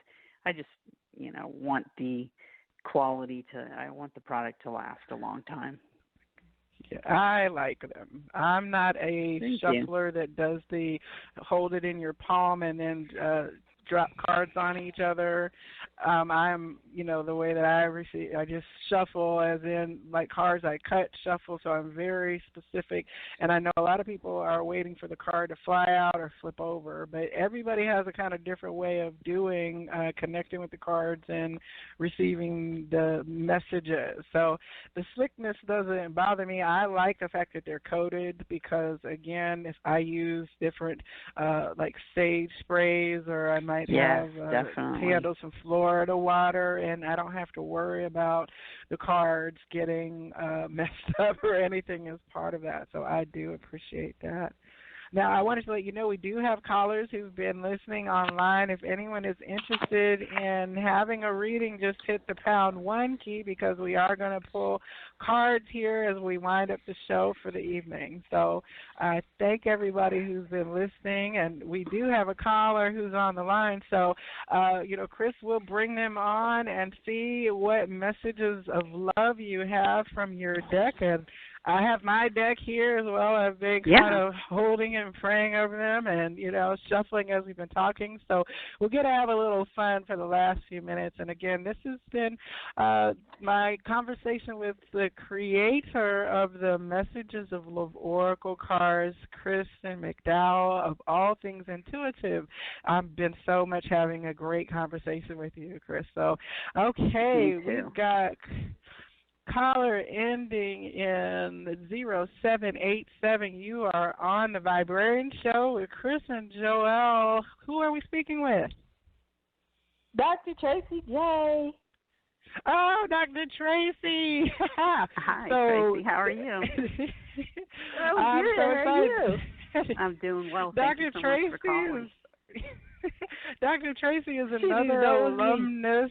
I just, want the quality I want the product to last a long time.
Yeah, I like them. I'm not a shuffler that does the hold it in your palm and then drop cards on each other. I'm, the way that I just shuffle, as in like cards I cut, shuffle, so I'm very specific. And I know a lot of people are waiting for the card to fly out or flip over, but everybody has a kind of different way of doing, connecting with the cards and receiving the messages. So the slickness doesn't bother me. I like the fact that they're coated, because, again, if I use different like sage sprays, or I might have handle some Florida water, and I don't have to worry about the cards getting messed up or anything as part of that. So I do appreciate that. Now, I wanted to let you know we do have callers who've been listening online. If anyone is interested in having a reading, just hit the #1 key, because we are going to pull cards here as we wind up the show for the evening. So I thank everybody who's been listening, and we do have a caller who's on the line. So, Chris will bring them on and see what messages of love you have from your deck. And I have my deck here as well. I've been kind of holding and praying over them, and, shuffling as we've been talking. So we're going to have a little fun for the last few minutes. And, again, this has been my conversation with the creator of the Messages of Love Oracle cards, Kristin McDowell, of All Things Intuitive. I've been so much having a great conversation with you, Chris. So, okay, we've got caller ending in 0787. You are on the Viberarian Show with Chris and Joelle. Who are we speaking with?
Dr. Tracy J.
Oh, Dr. Tracy.
Hi, Tracy. How are you?
I'm good. How are you?
I'm doing well.
Thank
you
you
so
Tracy
much for calling.
Dr. Tracy is another alumnus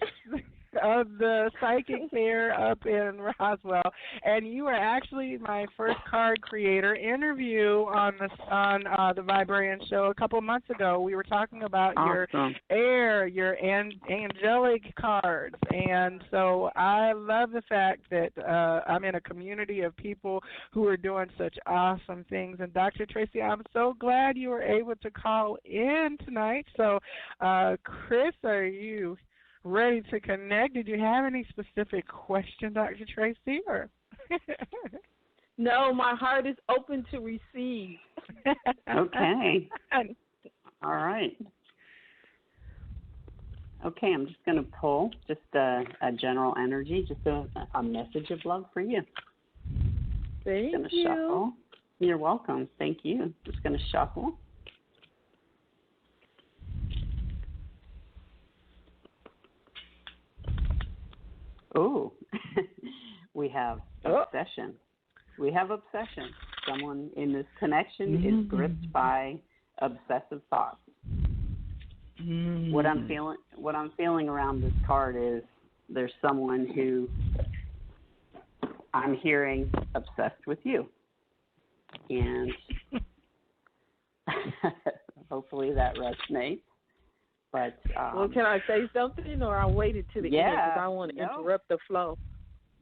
of the psychic fair up in Roswell, and you are actually my first card creator interview on the Viberarian Show a couple of months ago. We were talking about your angelic cards, and so I love the fact that I'm in a community of people who are doing such awesome things. And Dr. Tracy, I'm so glad you were able to call in tonight. So, Chris, are you ready to connect? Did you have any specific question, Dr. Tracy? Or
No, my heart is open to receive.
Okay. All right. Okay, I'm just going to pull just a general energy, just a message of love for you.
Thank
you.
Shuffle.
You're welcome. Thank you. Just going to shuffle. Oh, we have obsession. We have obsession. Someone in this connection is gripped by obsessive thoughts. What I'm feeling around this card is there's someone who I'm hearing obsessed with you. And hopefully that resonates. But
well, can I say something, or I'll wait until the end because I want to interrupt the flow?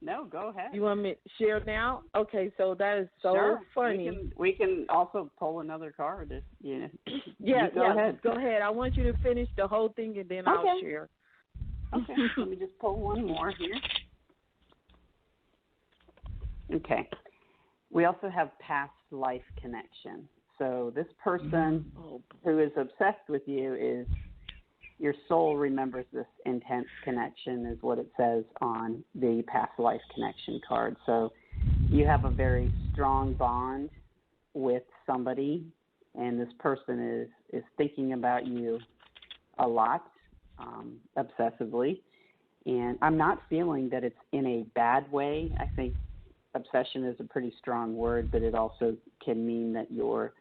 No, go ahead.
You want me to share now? Okay, so that is so funny.
We can also pull another card if you.
Go ahead. Go ahead. I want you to finish the whole thing and then I'll share.
Okay. Let me just pull one more here. Okay. We also have past life connection. So this person who is obsessed with you is your soul remembers this intense connection is what it says on the past life connection card. So you have a very strong bond with somebody, and this person is thinking about you a lot, obsessively. And I'm not feeling that it's in a bad way. I think obsession is a pretty strong word, but it also can mean that you're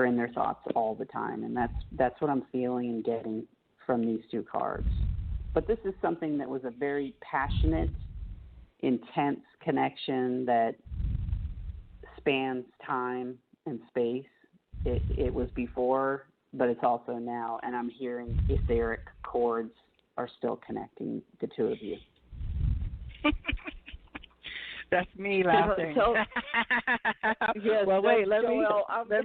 in their thoughts all the time, and that's what I'm feeling and getting from these two cards. But this is something that was a very passionate, intense connection that spans time and space. It was before, but it's also now, and I'm hearing etheric cords are still connecting the two of you.
That's me laughing.
Yes,
well, wait. Let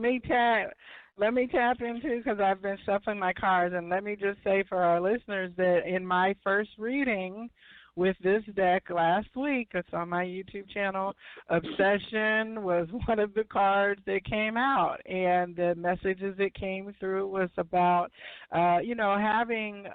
me tap into, because I've been shuffling my cards, and let me just say for our listeners that in my first reading with this deck last week, it's on my YouTube channel, obsession was one of the cards that came out, and the messages that came through was about, having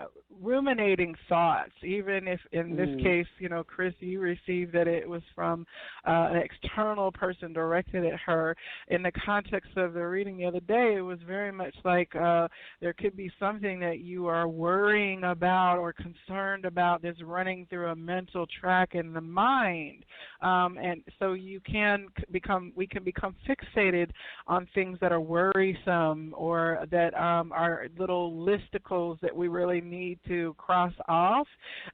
ruminating thoughts, even if in this case, Chris, you received that it was from an external person directed at her. In the context of the reading the other day, it was very much like there could be something that you are worrying about or concerned about that's running through a mental track in the mind, and so we can become fixated on things that are worrisome or that are little listicles that we really need to cross off,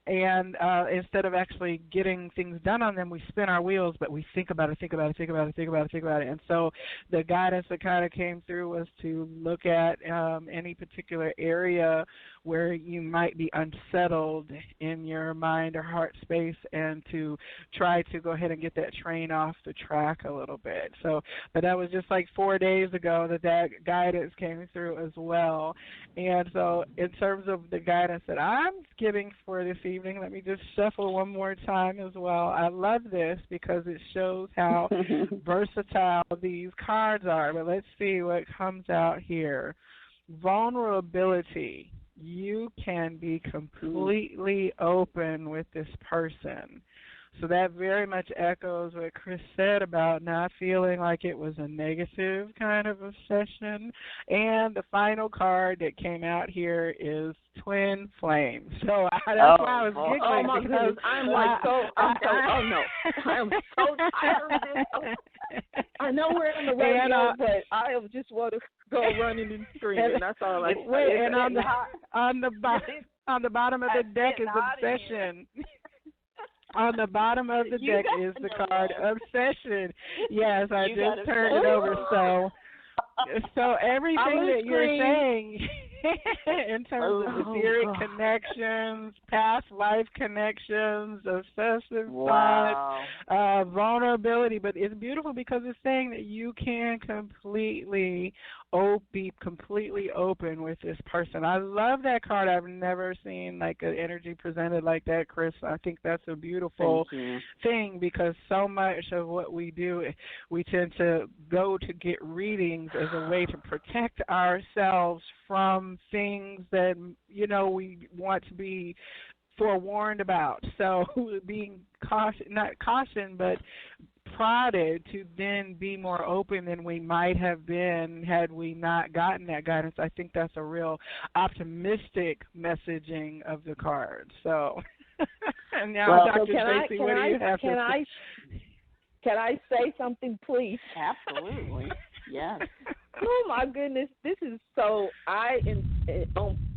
and instead of actually getting things done on them, we spin our wheels, but we think about it, and so the guidance that kind of came through was to look at any particular area where you might be unsettled in your mind or heart space, and to try to go ahead and get that train off the track a little bit. So, but that was just like 4 days ago that guidance came through as well. And so in terms of the guidance that I'm getting for this evening, let me just shuffle one more time as well. I love this because it shows how versatile these cards are. But let's see what comes out here. Vulnerability. You can be completely open with this person. So that very much echoes what Chris said about not feeling like it was a negative kind of obsession. And the final card that came out here is Twin Flames. So that's why I was giggling.
Oh my goodness, I am so tired of this. I know we're on the radio, but I just want to go running and screaming. That's all I say.
And on the bottom of the deck is obsession. On the bottom of the deck is the card Obsession. Yes, I just turned it over. So everything that you're saying in terms of etheric connections, past life connections, obsessive thoughts, vulnerability, but it's beautiful because it's saying that you can be completely open with this person. I love that card. I've never seen like an energy presented like that, Chris. I think that's a beautiful thing, because so much of what we do, we tend to go to get readings as a way to protect ourselves from things that, we want to be forewarned about. So being not cautioned, but prodded to then be more open than we might have been had we not gotten that guidance. I think that's a real optimistic messaging of the cards. So, and now, Dr. Tracy, what do you have to say?
Can I say something, please?
Absolutely. Yes.
Oh my goodness, this is so. I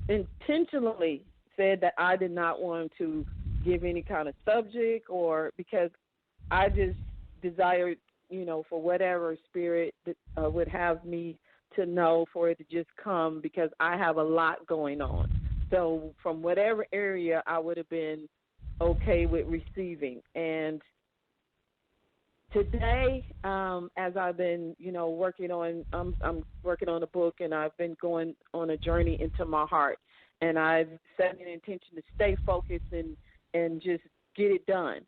intentionally said that I did not want to give any kind of subject, or because I just desired, for whatever spirit that would have me to know, for it to just come, because I have a lot going on. So from whatever area, I would have been okay with receiving. And today, as I've been, working on, I'm working on a book, and I've been going on a journey into my heart, and I've set an intention to stay focused and just get it done.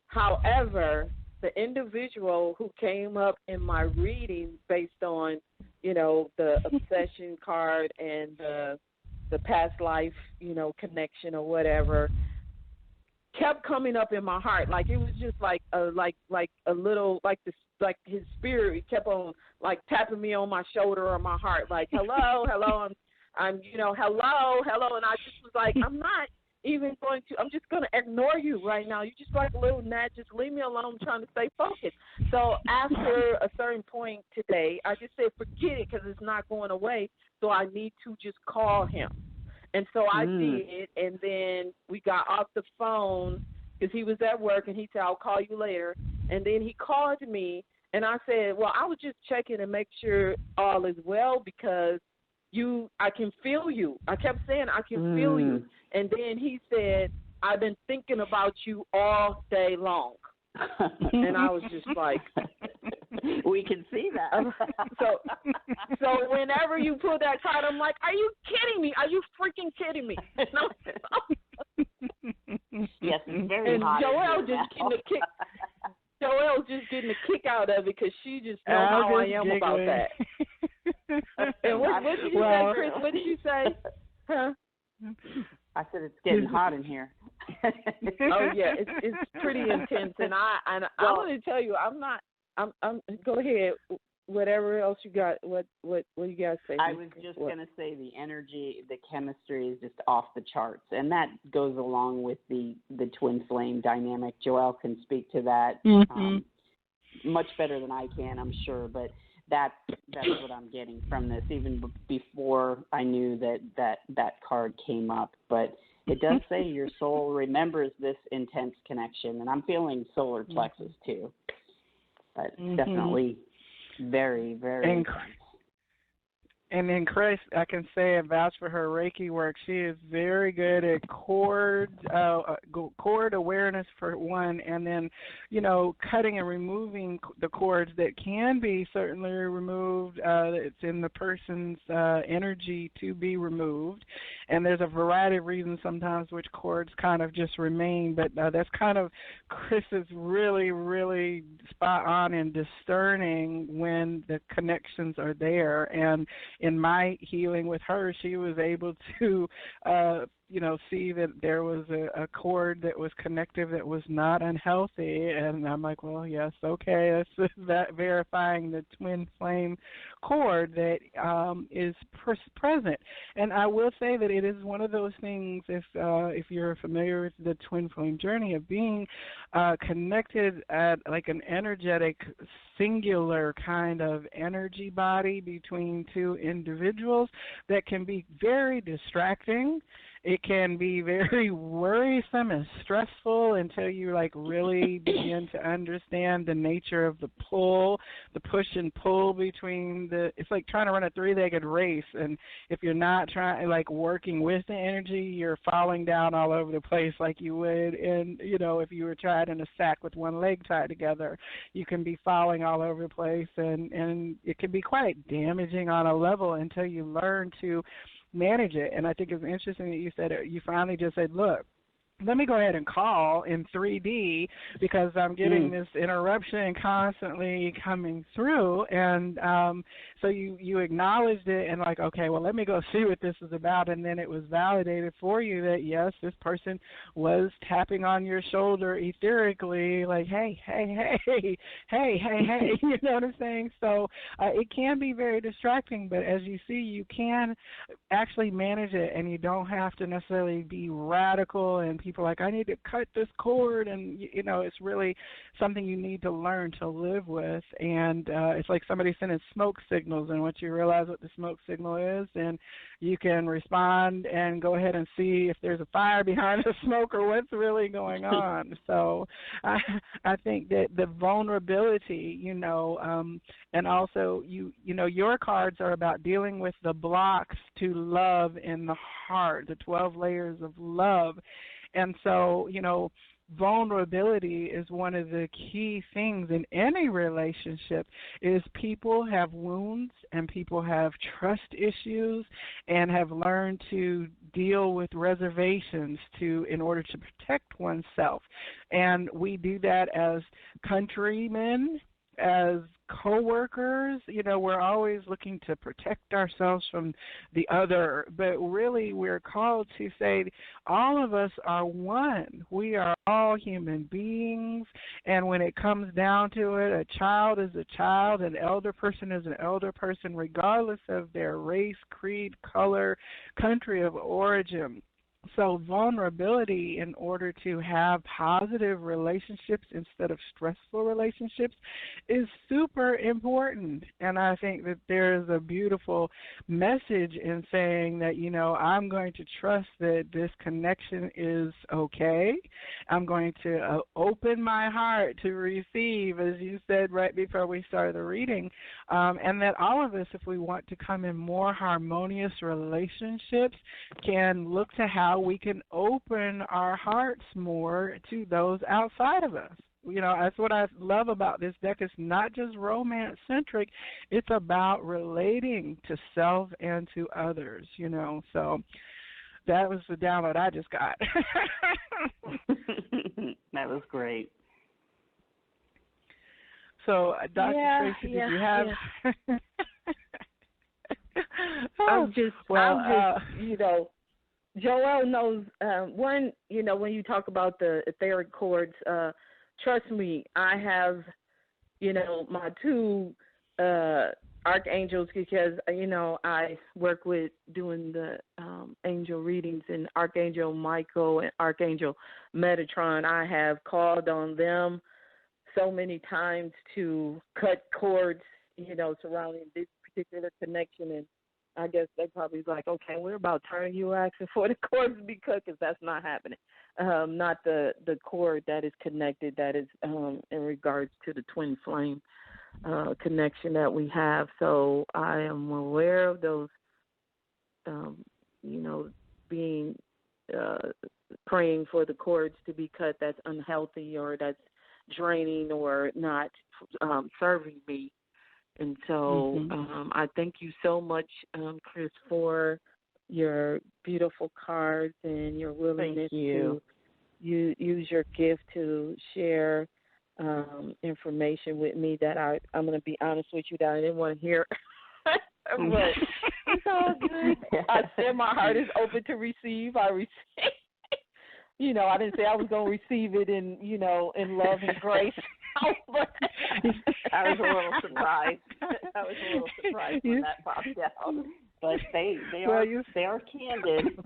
However, the individual who came up in my reading based on, the obsession card and the past life, connection or whatever, kept coming up in my heart. Like it was just like a little, like his spirit kept on like tapping me on my shoulder or my heart, like hello, I'm hello, and I just was like, I'm not even going to, I'm just going to ignore you right now. You're just like a little gnat. Just leave me alone. I'm trying to stay focused. So after a certain point today, I just said, forget it, because it's not going away. So I need to just call him. And so I did, and then we got off the phone because he was at work, and he said, I'll call you later. And then he called me, and I said, well, I was just checking to make sure all is well, because I can feel you. I kept saying, I can feel you. And then he said, I've been thinking about you all day long. And I was just like,
we can see that.
So whenever you pull that card, I'm like, are you kidding me? Are you freaking kidding me?
Yes, it's very
and
hot.
Joelle just getting a kick. Joelle's just getting a kick out of it, because she just knows how I am about that. And what did you say, Chris? What did you say? Huh?
I said it's getting hot in here.
Oh yeah, it's pretty intense, and I want to tell you, I'm go ahead. Whatever else you got, what you guys say?
I was just going to say the energy, the chemistry is just off the charts, and that goes along with the twin flame dynamic. Joelle can speak to that much better than I can, I'm sure, but that's what I'm getting from this, even before I knew that card came up. But it does say your soul remembers this intense connection, and I'm feeling solar plexus too. But definitely very, very intense.
And then Chris, I can say and vouch for her Reiki work. She is very good at cord awareness for one, and then, cutting and removing the cords that can be certainly removed. It's in the person's energy to be removed, and there's a variety of reasons sometimes which cords kind of just remain. But that's kind of Chris's really, really spot on in discerning when the connections are there. And in my healing with her, she was able to, see that there was a cord that was connective that was not unhealthy. And I'm like, well, yes, okay, that's that verifying the twin flame cord that is present. And I will say that it is one of those things, if you're familiar with the twin flame journey, of being connected at like an energetic, singular kind of energy body between two individuals, that can be very distracting. It can be very worrisome and stressful until you really begin to understand the nature of the pull, the push and pull between it's like trying to run a three-legged race, and if you're not working with the energy, you're falling down all over the place like you would if you were tied in a sack with one leg tied together. You can be falling all over the place, and it can be quite damaging on a level until you learn to manage it. And I think it's interesting that you said you finally just said, look, let me go ahead and call in 3D because I'm getting this interruption constantly coming through. And so you acknowledged it and okay, well, let me go see what this is about. And then it was validated for you that, yes, this person was tapping on your shoulder etherically, like, hey, you know what I'm saying? So it can be very distracting, but as you see, you can actually manage it, and you don't have to necessarily be radical and people are like, I need to cut this cord, and it's really something you need to learn to live with. And it's like somebody sending smoke signals, and once you realize what the smoke signal is, then you can respond and go ahead and see if there's a fire behind the smoke or what's really going on. So I think that the vulnerability, and also your cards are about dealing with the blocks to love in the heart, the 12 layers of love. And so, vulnerability is one of the key things in any relationship. Is people have wounds and people have trust issues and have learned to deal with reservations in order to protect oneself. And we do that as countrymen, as co-workers. We're always looking to protect ourselves from the other, but really we're called to say all of us are one. We are all human beings, and when it comes down to it, a child is a child, an elder person is an elder person, regardless of their race, creed, color, country of origin. So vulnerability, in order to have positive relationships instead of stressful relationships, is super important. And I think that there is a beautiful message in saying that, I'm going to trust that this connection is okay. I'm going to open my heart to receive, as you said right before we started the reading, and that all of us, if we want to come in more harmonious relationships, can look to how we can open our hearts more to those outside of us. That's what I love about this deck. It's not just romance-centric. It's about relating to self and to others, So that was the download I just got.
That was great.
So, Dr. Tracy, did you have...
Yeah. I'm just, Joelle knows, when you talk about the etheric cords, trust me, I have, my two archangels, because, I work with doing the angel readings, and Archangel Michael and Archangel Metatron. I have called on them so many times to cut cords, surrounding this particular connection, and I guess they probably like, okay, we're about turning you asking for the cords to be cut, because that's not happening. Not the cord that is connected, that is in regards to the twin flame connection that we have. So I am aware of those, being praying for the cords to be cut that's unhealthy or that's draining or not serving me. And so I thank you so much, Chris, for your beautiful cards and your willingness to use your gift to share information with me that I'm going to be honest with you, that I didn't want to hear. But it's all good. I said my heart is open to receive. I receive. I didn't say I was going to receive it in love and grace. I was a little surprised. When that popped out. But they are candid.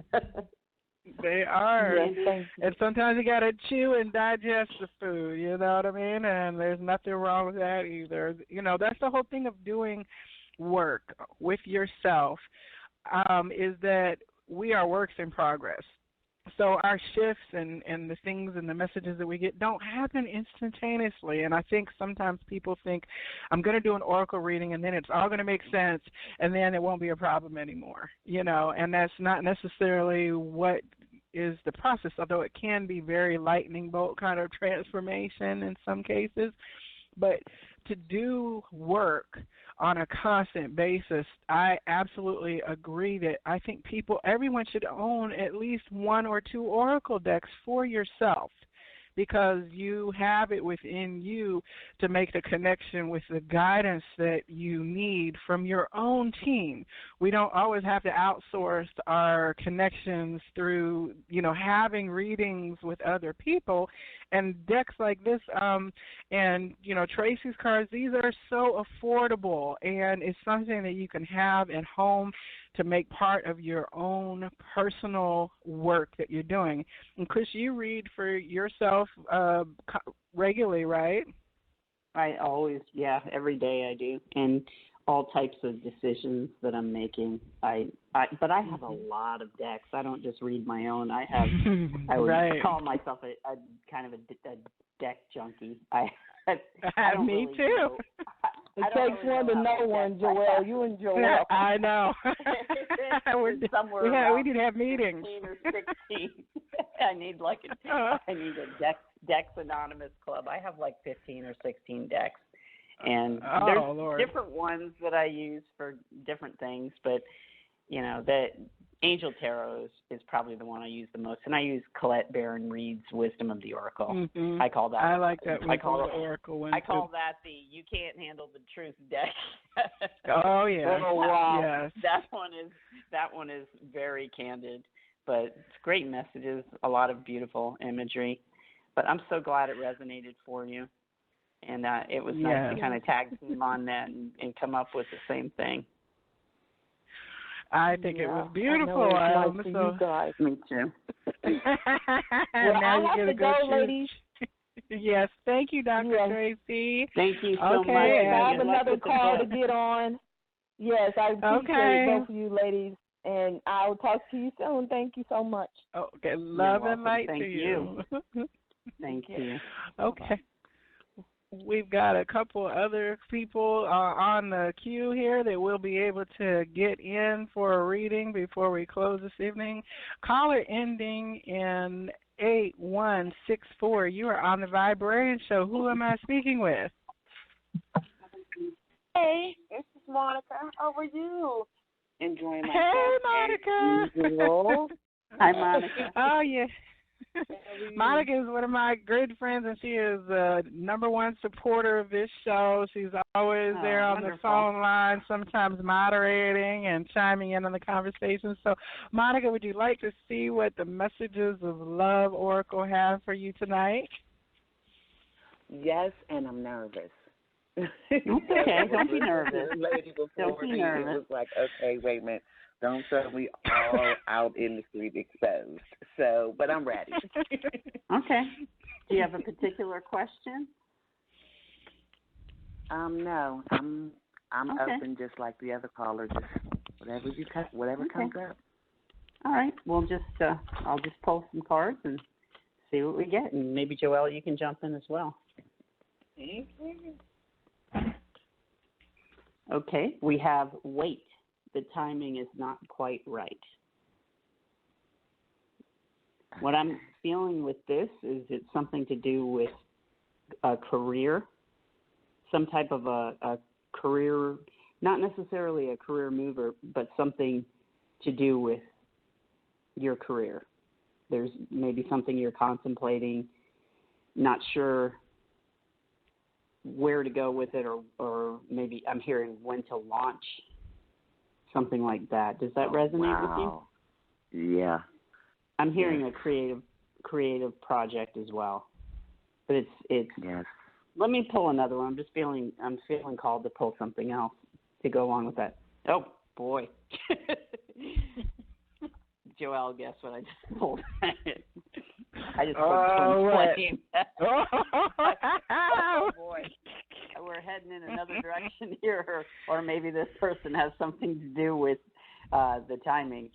They are. Yes, and sometimes you got to chew and digest the food, you know what I mean? And there's nothing wrong with that either. That's the whole thing of doing work with yourself, is that we are works in progress. So our shifts and the things and the messages that we get don't happen instantaneously. And I think sometimes people think, I'm going to do an oracle reading and then it's all going to make sense and then it won't be a problem anymore, and that's not necessarily what is the process, although it can be very lightning bolt kind of transformation in some cases. But to do work on a constant basis, I absolutely agree that I think everyone should own at least one or two oracle decks for yourself, because you have it within you to make the connection with the guidance that you need from your own team. We don't always have to outsource our connections through, having readings with other people. And decks like this and, Tracy's cards, these are so affordable, and it's something that you can have at home to make part of your own personal work that you're doing. And Chris, you read for yourself regularly, right?
I always, every day I do, and all types of decisions that I'm making. But I have a lot of decks. I don't just read my own. I would call myself a kind of a deck junkie. I don't
Me
really
too.
know.
It takes one to know one, Joelle. You and Joelle.
I know. We need to have meetings.
15 or 16. I need a Decks Anonymous club. I have like 15 or 16 decks, and there's different ones that I use for different things. But that Angel Tarot is probably the one I use the most, and I use Colette Baron Reed's Wisdom of the Oracle.
Mm-hmm.
I call that.
I like that. I call it Oracle one.
I call that the You Can't Handle the Truth deck.
Oh yeah.
Oh wow.
Yes.
That one is very candid, but it's great messages, a lot of beautiful imagery. But I'm so glad it resonated for you, and it was nice to kind of tag team on that and come up with the same thing.
I think it was beautiful.
Nice to you guys.
Me too.
Now
I have to go, ladies.
Yes, thank you, Dr. Tracy.
Thank you so much.
I have another call to get on. Yes, I appreciate both of you ladies, and I'll talk to you soon. Thank you so much.
Okay, love and light to you.
Thank you.
Okay. We've got a couple other people on the queue here that will be able to get in for a reading before we close this evening. Caller ending in 8164. You are on the Viberarian Show. Who am I speaking with?
Hey, this is Monica. How are you? Enjoying my
Hey, Monica.
Hi, Monica.
Oh, yeah. Monica is one of my good friends, and she is the #1 supporter of this show. She's always there on the phone line, sometimes moderating and chiming in on the conversation. So, Monica, would you like to see what the messages of love Oracle have for you tonight?
Yes, and I'm nervous.
Okay, don't be nervous.
The lady before me was like, okay, wait a minute. Don't throw me all out in the street exposed. So, but I'm ready.
Okay. Do you have a particular question?
No. I'm open just like the other caller. Just whatever comes up.
All right. We'll just I'll just pull some cards and see what we get, and maybe Joelle, you can jump in as well. Okay. We have wait. The timing is not quite right. What I'm feeling with this is it's something to do with a career, some type of a career, not necessarily a career mover, but something to do with your career. There's maybe something you're contemplating, not sure where to go with it, or maybe I'm hearing when to launch. Something like that. Does that resonate with you?
Yeah.
I'm hearing a creative project as well. But it's
yes.
Let me pull another one. I'm feeling called to pull something else to go along with that. Oh boy. Joelle, guess what I just pulled? I just pulled twin flame. Oh boy. We're heading in another direction here, or maybe this person has something to do with the timing.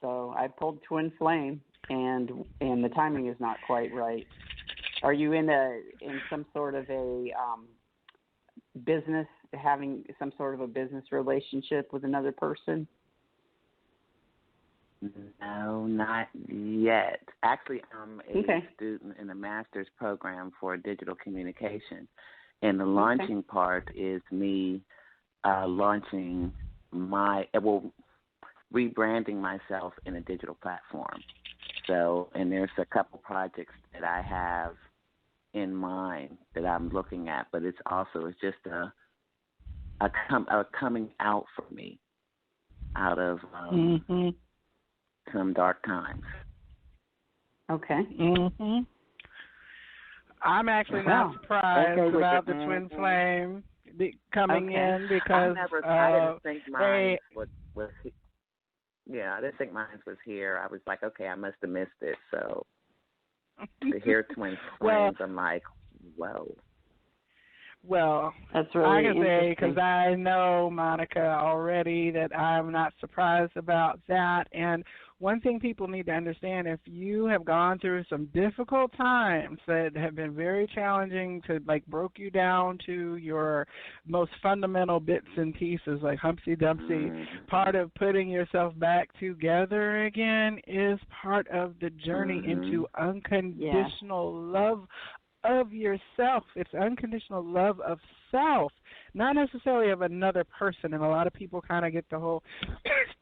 So I pulled twin flame, and the timing is not quite right. Are you in some sort of a business, having some sort of a business relationship with another person?
No, not yet. Actually, I'm a student in a master's program for digital communication. And the launching part is me launching rebranding myself in a digital platform. So, and there's a couple projects that I have in mind that I'm looking at, but it's just a coming out for me out of some dark times.
Okay.
Mm-hmm. I'm actually not surprised about the twin flame coming in because
I didn't think mine was Yeah, I didn't think mine was here. I was like, okay, I must have missed it. So to hear twin flames, I'm like, whoa.
Well,
that's really
I can say,
interesting.
because I know Monica already, that I'm not surprised about that. And one thing people need to understand, if you have gone through some difficult times that have been very challenging to, like, broke you down to your most fundamental bits and pieces, like Humpty Dumpty, part of putting yourself back together again is part of the journey into unconditional love of yourself. It's unconditional love of self, not necessarily of another person. And a lot of people kind of get the whole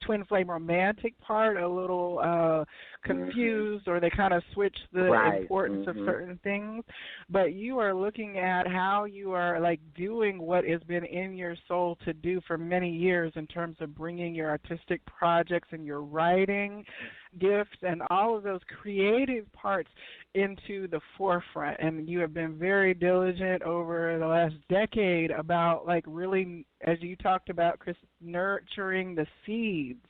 twin flame romantic part a little confused, or they kind of switch the importance of certain things. But you are looking at how you are, like, doing what has been in your soul to do for many years in terms of bringing your artistic projects and your writing gifts and all of those creative parts into the forefront. And you have been very diligent over the last decade about, like, really, as you talked about, Chris, nurturing the seeds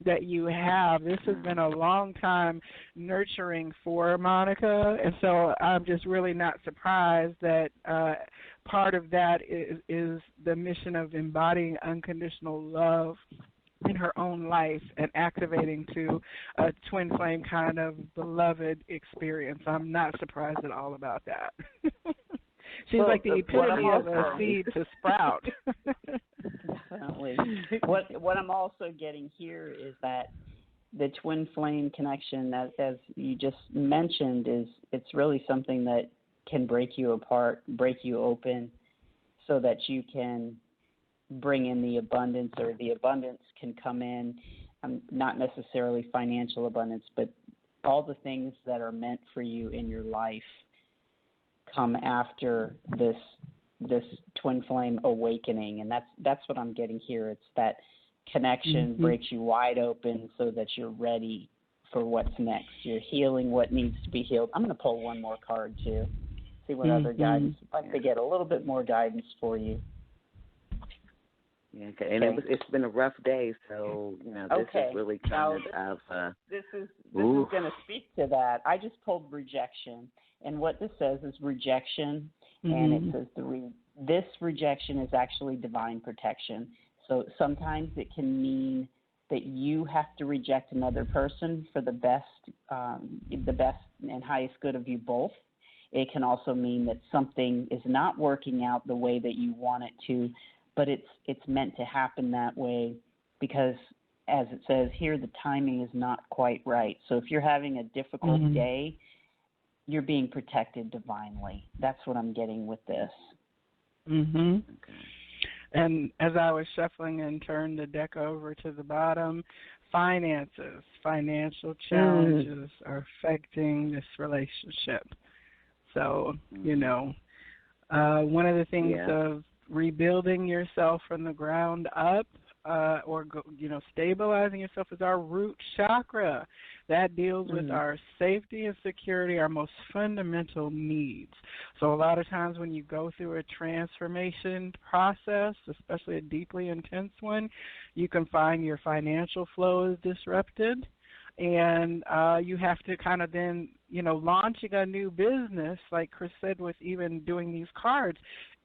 that you have. This has been a long time nurturing for Monica, and so I'm just really not surprised that part of that is the mission of embodying unconditional love in her own life and activating to a twin flame kind of beloved experience. I'm not surprised at all about that. She's like the epitome of a seed to sprout.
Definitely. What I'm also getting here is that the twin flame connection, as you just mentioned, it's really something that can break you apart, break you open, so that you can bring in the abundance, or the abundance can come in, not necessarily financial abundance, but all the things that are meant for you in your life come after this twin flame awakening. And that's what I'm getting here. It's that connection breaks you wide open so that you're ready for what's next. You're healing what needs to be healed. I'm going to pull one more card too, see what other guidance. I'd like to get a little bit more guidance for you.
Yeah, okay. And it's been a rough day, so this is really kind of.
This is going to speak to that. I just pulled rejection, and what this says is rejection, and it says this rejection is actually divine protection. So sometimes it can mean that you have to reject another person for the best and highest good of you both. It can also mean that something is not working out the way that you want it to, but it's meant to happen that way because, as it says here, the timing is not quite right. So if you're having a difficult day, you're being protected divinely. That's what I'm getting with this.
Okay. And as I was shuffling and turned the deck over to the bottom, financial challenges are affecting this relationship. So, one of the things of rebuilding yourself from the ground up, stabilizing yourself, is our root chakra. That deals with our safety and security, our most fundamental needs. So a lot of times when you go through a transformation process, especially a deeply intense one, you can find your financial flow is disrupted. And you have to kind of then, launching a new business, like Chris said, with even doing these cards,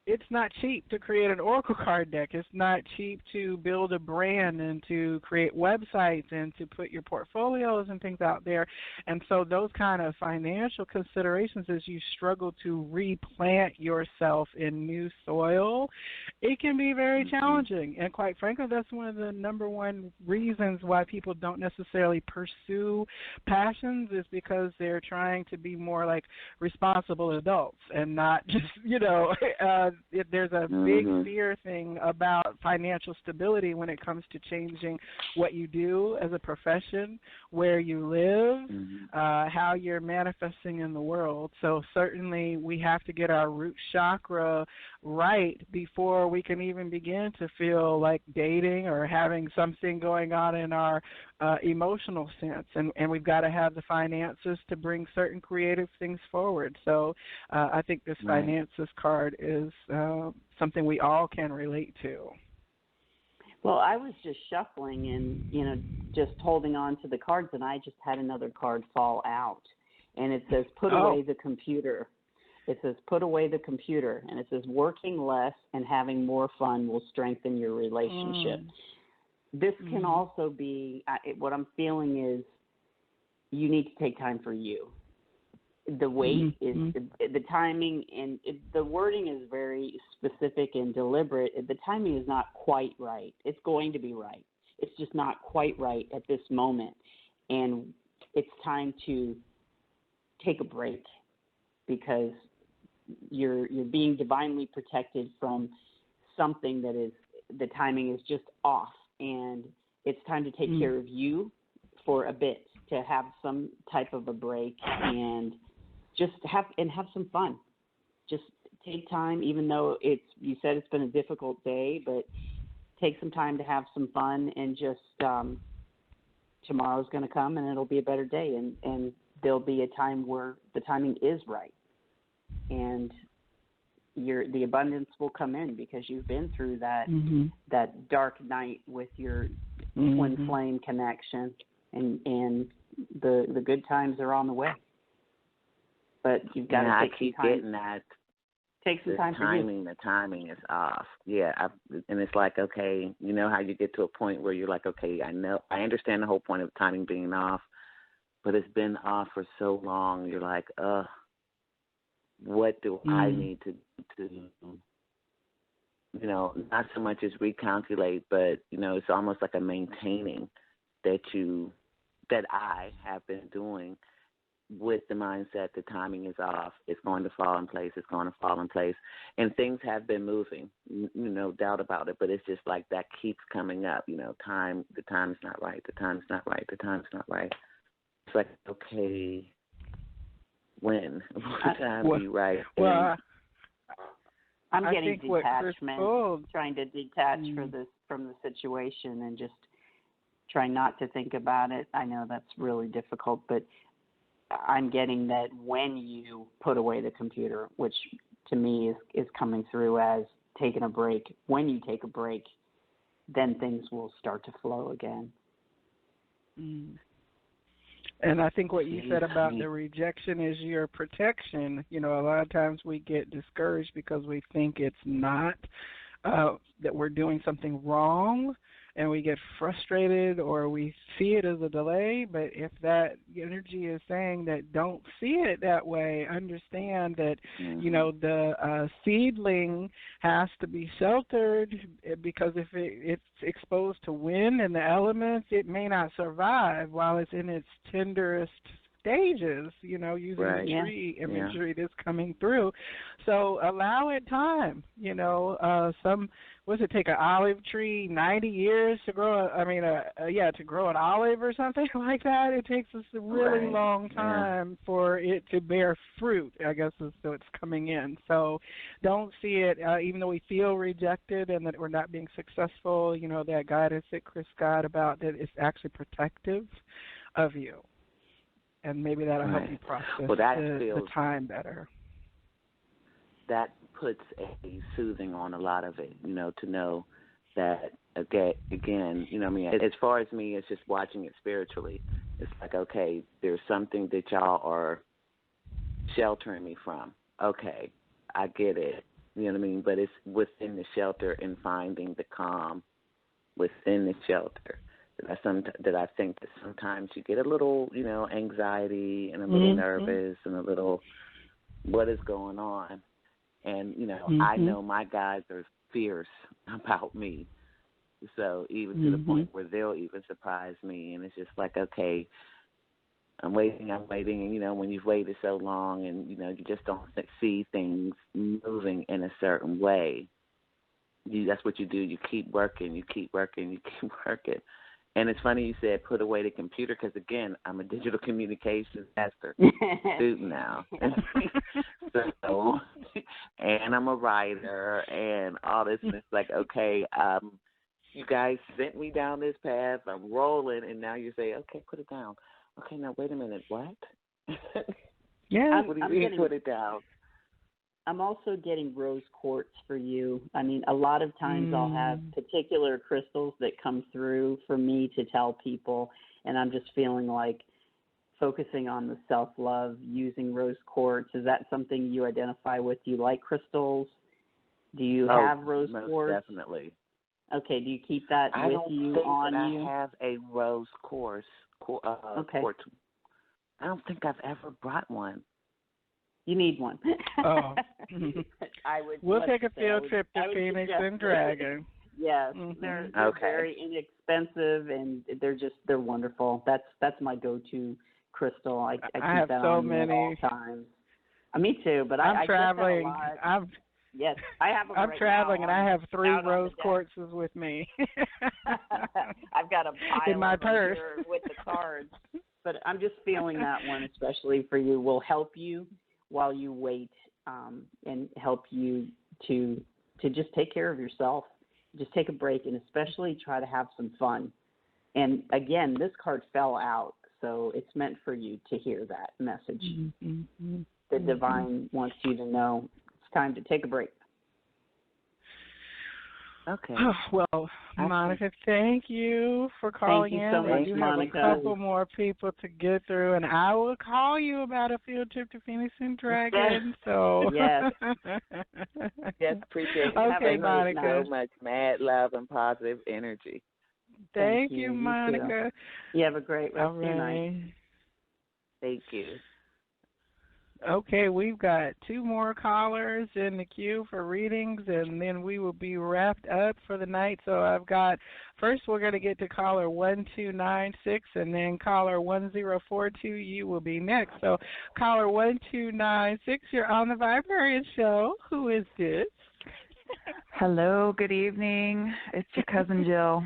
it's not cheap to create an oracle card deck. It's not cheap to build a brand and to create websites and to put your portfolios and things out there. And so those kind of financial considerations, as you struggle to replant yourself in new soil, it can be very challenging. And quite frankly, that's one of the number one reasons why people don't necessarily pursue passions, is because they're trying to be more like responsible adults and not just, there's a big fear thing about financial stability when it comes to changing what you do as a profession, where you live, how you're manifesting in the world. So certainly we have to get our root chakra right before we can even begin to feel like dating or having something going on in our emotional sense. And we've got to have the finances to bring certain creative things forward. So I think this finances card is something we all can relate to.
Well, I was just shuffling and, just holding on to the cards, and I just had another card fall out. And it says, put away the computer. It says, put away the computer. And it says, working less and having more fun will strengthen your relationship. This can also be, what I'm feeling is you need to take time for you. The wait is, the timing, and the wording is very specific and deliberate. The timing is not quite right. It's going to be right. It's just not quite right at this moment. And it's time to take a break because you're being divinely protected from something that is, the timing is just off. And it's time to take care of you for a bit, to have some type of a break and just have some fun. Just take time, even though you said it's been a difficult day, but take some time to have some fun, and just tomorrow's going to come and it'll be a better day, and there'll be a time where the timing is right, and the abundance will come in because you've been through that dark night with your twin flame connection, and the good times are on the way. But you've got to take some time.
Getting that.
Take some time for you.
The timing is off. Yeah, and it's like, okay, you know how you get to a point where you're like, okay, I understand the whole point of timing being off, but it's been off for so long. You're like, what do I need to not so much as recalculate, but it's almost like a maintaining that I have been doing, with the mindset the timing is off. It's going to fall in place. It's going to fall in place. And things have been moving, no doubt about it, but it's just like that keeps coming up. The time's not right. The time's not right. The time's not right. It's like, okay, when? What time are you right?
Well, I'm getting detachment, trying to detach from the situation and just try not to think about it. I know that's really difficult, but I'm getting that when you put away the computer, which to me is coming through as taking a break, when you take a break, then things will start to flow again.
And I think what you said about the rejection is your protection. A lot of times we get discouraged because we think it's not, that we're doing something wrong, and we get frustrated, or we see it as a delay. But if that energy is saying that don't see it that way, understand that, the seedling has to be sheltered, because if it's exposed to wind and the elements, it may not survive while it's in its tenderest stages, using the tree imagery that's coming through. So allow it time. Take an olive tree 90 years to grow to grow an olive or something like that? It takes us a really long time for it to bear fruit, I guess, so it's coming in. So don't see it, even though we feel rejected and that we're not being successful, that guidance that Chris got about that is actually protective of you. And maybe that'll help you process the time better.
That puts a soothing on a lot of it, to know that, again, as far as me, it's just watching it spiritually. It's like, okay, there's something that y'all are sheltering me from. Okay, I get it, but it's within the shelter and finding the calm within the shelter. That I think that sometimes you get a little, anxiety and a little nervous and a little, what is going on? And, I know my guides are fierce about me. So even to the point where they'll even surprise me. And it's just like, okay, I'm waiting. And, when you've waited so long and, you just don't see things moving in a certain way, that's what you do. You keep working, you keep working. And it's funny you said put away the computer because, again, I'm a digital communications master student now. So, and I'm a writer and all this. And it's like, okay, you guys sent me down this path. I'm rolling. And now you say, okay, put it down. Okay, now wait a minute. What?
Yeah.
What do you mean put it down?
I'm also getting rose quartz for you. I mean, a lot of times I'll have particular crystals that come through for me to tell people, and I'm just feeling like focusing on the self-love, using rose quartz. Is that something you identify with? Do you like crystals? Do you have rose quartz?
Definitely.
Okay, do you keep that with you on you?
I have a rose quartz. Quartz. I don't think I've ever brought one.
You need one.
Oh. We'll take a field trip to Phoenix and Dragon.
Yes, they're very inexpensive, and they're wonderful. That's my go-to crystal. I keep
have
that
so
on
many.
at all times. Me too, but
I'm traveling.
Yes, I have them
I'm
right
traveling,
now.
and I have 3 rose quartzes with me.
I've got a pile
in my
of them
purse
here with the cards. But I'm just feeling that one, especially for you, will help you while you wait, and help you to just take care of yourself. Just take a break, and especially try to have some fun. And again, this card fell out, so it's meant for you to hear that message. The divine wants you to know it's time to take a break.
Okay.
Well, Monica, thank you for calling in.
Thank you so much,
you
Monica.
have a couple more people to get through, and I will call you about a field trip to Phoenix and Dragon. So
yes,
appreciate it.
Okay, Monica.
So much mad love and positive energy.
Thank you, Monica.
You have a great rest of your night.
Thank you.
Okay, we've got 2 more callers in the queue for readings, and then we will be wrapped up for the night. So first we're going to get to caller 1296, and then caller 1042, you will be next. So caller 1296, you're on the Viberarian show. Who is this?
Hello, good evening. It's your cousin Jill.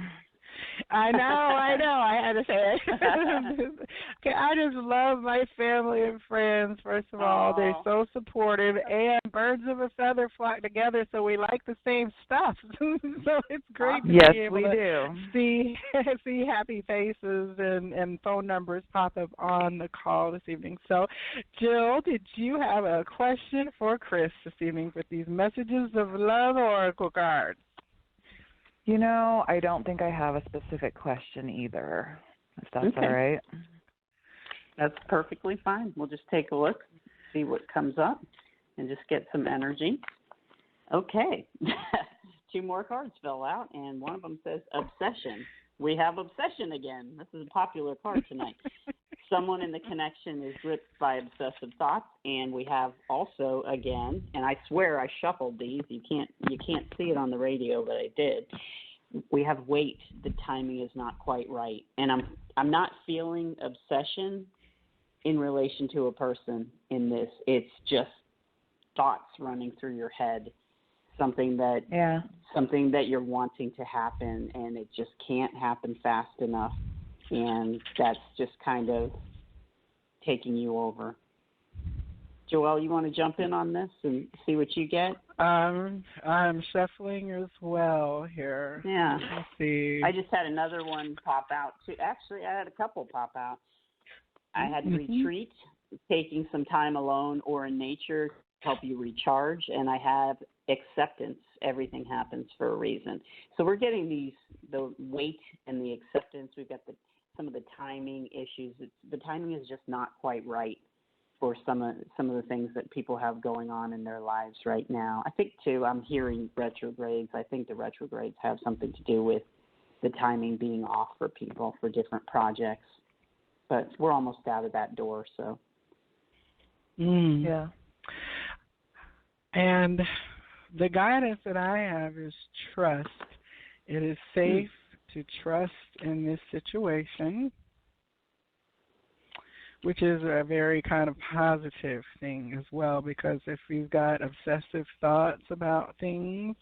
I know. I had to say it. Okay, I just love my family and friends, first of all. They're so supportive, and birds of a feather flock together, so we like the same stuff. So it's great to be able to see happy faces and phone numbers pop up on the call this evening. So, Jill, did you have a question for Chris this evening with these messages of love oracle cards?
You know, I don't think I have a specific question either, if that's all right.
That's perfectly fine. We'll just take a look, see what comes up, and just get some energy. Okay. 2 more cards fell out, and one of them says obsession. We have obsession again. This is a popular card tonight. Someone in the connection is gripped by obsessive thoughts, and we have also again, and I swear I shuffled these. You can't see it on the radio, but I did. We have wait. The timing is not quite right, and I'm not feeling obsession in relation to a person in this. It's just thoughts running through your head, something that you're wanting to happen, and it just can't happen fast enough. And that's just kind of taking you over. Joelle, you want to jump in on this and see what you get?
I'm shuffling as well here.
Yeah.
Let's see.
I just had another one pop out too. Actually, I had a couple pop out. I had retreat, taking some time alone or in nature to help you recharge, and I have acceptance. Everything happens for a reason. So we're getting the weight and the acceptance. We've got some of the timing issues. The timing is just not quite right for some of the things that people have going on in their lives right now. I think, too, I'm hearing retrogrades. I think the retrogrades have something to do with the timing being off for people for different projects. But we're almost out of that door, so.
Yeah.
And the guidance that I have is trust. It is safe to trust in this situation, which is a very kind of positive thing as well, because if you've got obsessive thoughts about things,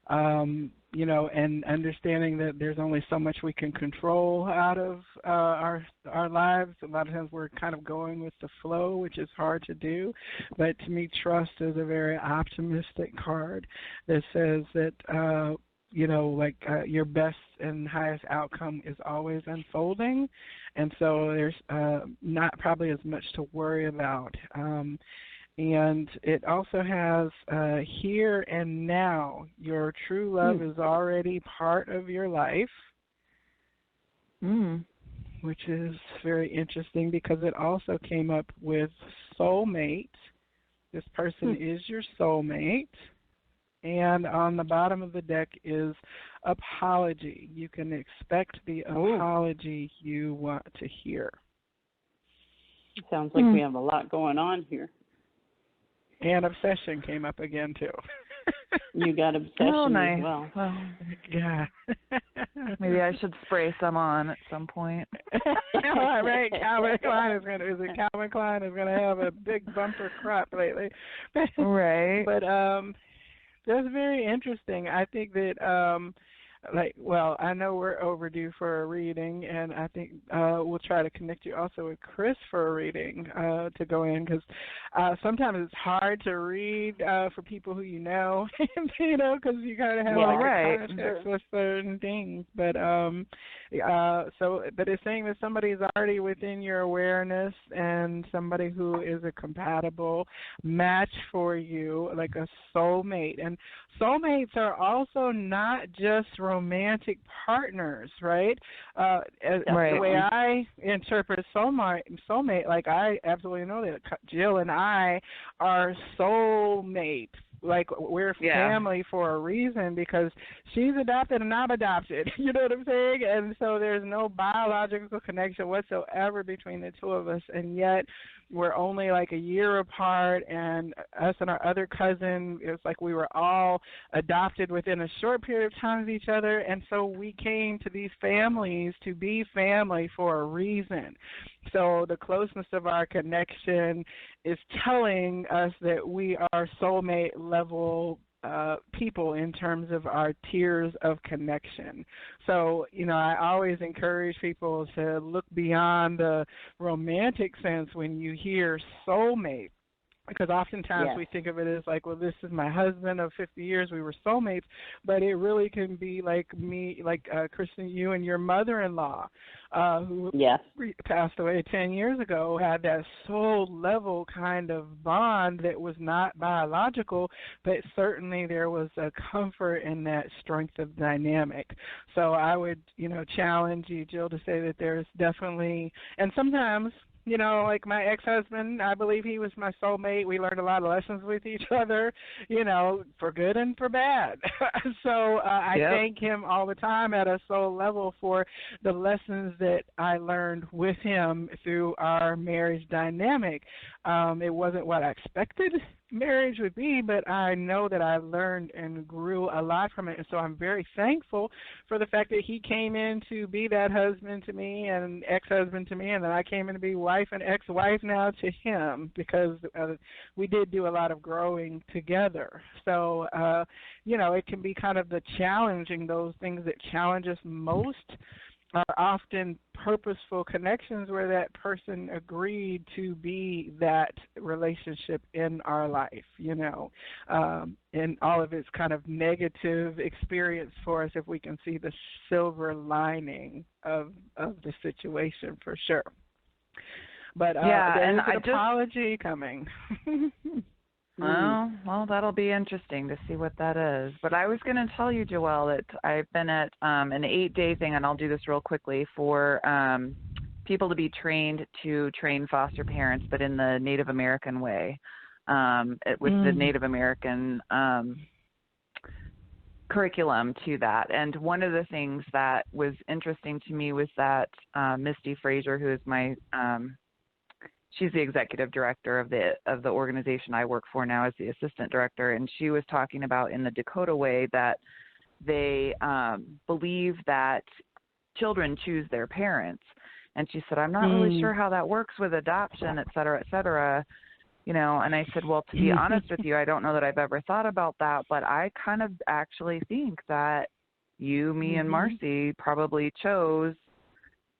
and understanding that there's only so much we can control out of our lives, a lot of times we're kind of going with the flow, which is hard to do. But to me, trust is a very optimistic card that says that, your best and highest outcome is always unfolding. And so there's not probably as much to worry about. And it also has here and now. Your true love is already part of your life, which is very interesting because it also came up with soulmate. This person is your soulmate. And on the bottom of the deck is apology. You can expect the apology you want to hear.
It sounds like we have a lot going on here.
And obsession came up again, too.
You got obsession
nice.
as well.
Yeah.
Maybe I should spray some on at some point.
Right. Calvin Klein is going to have a big bumper crop lately.
Right.
But that's very interesting. I think that I know we're overdue for a reading, and I think we'll try to connect you also with Chris for a reading to go in, because sometimes it's hard to read for people who you know, because you kind of have a context with certain things. But but it's saying that somebody's already within your awareness and somebody who is a compatible match for you, like a soulmate. And soulmates are also not just romantic partners, right? The way I interpret soulmate, like I absolutely know that Jill and I are soulmates. Like we're family for a reason, because she's adopted and I'm adopted. You know what I'm saying? And so there's no biological connection whatsoever between the two of us, and yet we're only like a year apart, and us and our other cousin, it's like we were all adopted within a short period of time of each other, and so we came to these families to be family for a reason. So the closeness of our connection is telling us that we are soulmate level people in terms of our tiers of connection. So, I always encourage people to look beyond the romantic sense when you hear soulmate, because oftentimes we think of it as like, well, this is my husband of 50 years, we were soulmates, but it really can be like me, like Kristin, you and your mother-in-law, who passed away 10 years ago, had that soul-level kind of bond that was not biological, but certainly there was a comfort in that strength of dynamic. So I would, challenge you, Jill, to say that there's definitely, and sometimes, like my ex-husband, I believe he was my soulmate. We learned a lot of lessons with each other, for good and for bad. So I thank him all the time at a soul level for the lessons that I learned with him through our marriage dynamic. It wasn't what I expected marriage would be, but I know that I learned and grew a lot from it. And so I'm very thankful for the fact that he came in to be that husband to me and ex-husband to me, and then I came in to be wife and ex-wife now to him, because we did do a lot of growing together. So, it can be kind of the challenging, those things that challenge us most are often purposeful connections where that person agreed to be that relationship in our life, and all of its kind of negative experience for us, if we can see the silver lining of the situation, for sure. But there's an apology coming.
Well, that'll be interesting to see what that is. But I was going to tell you, Joelle, that I've been at an 8-day thing, and I'll do this real quickly, for people to be trained to train foster parents, but in the Native American way, with the Native American curriculum to that. And one of the things that was interesting to me was that Misty Frazier, who is my she's the executive director of the organization I work for now as the assistant director, and she was talking about in the Dakota way that they believe that children choose their parents. And she said, I'm not really sure how that works with adoption, et cetera, et cetera. And I said, well, to be honest with you, I don't know that I've ever thought about that, but I kind of actually think that you, me, and Marcy probably chose,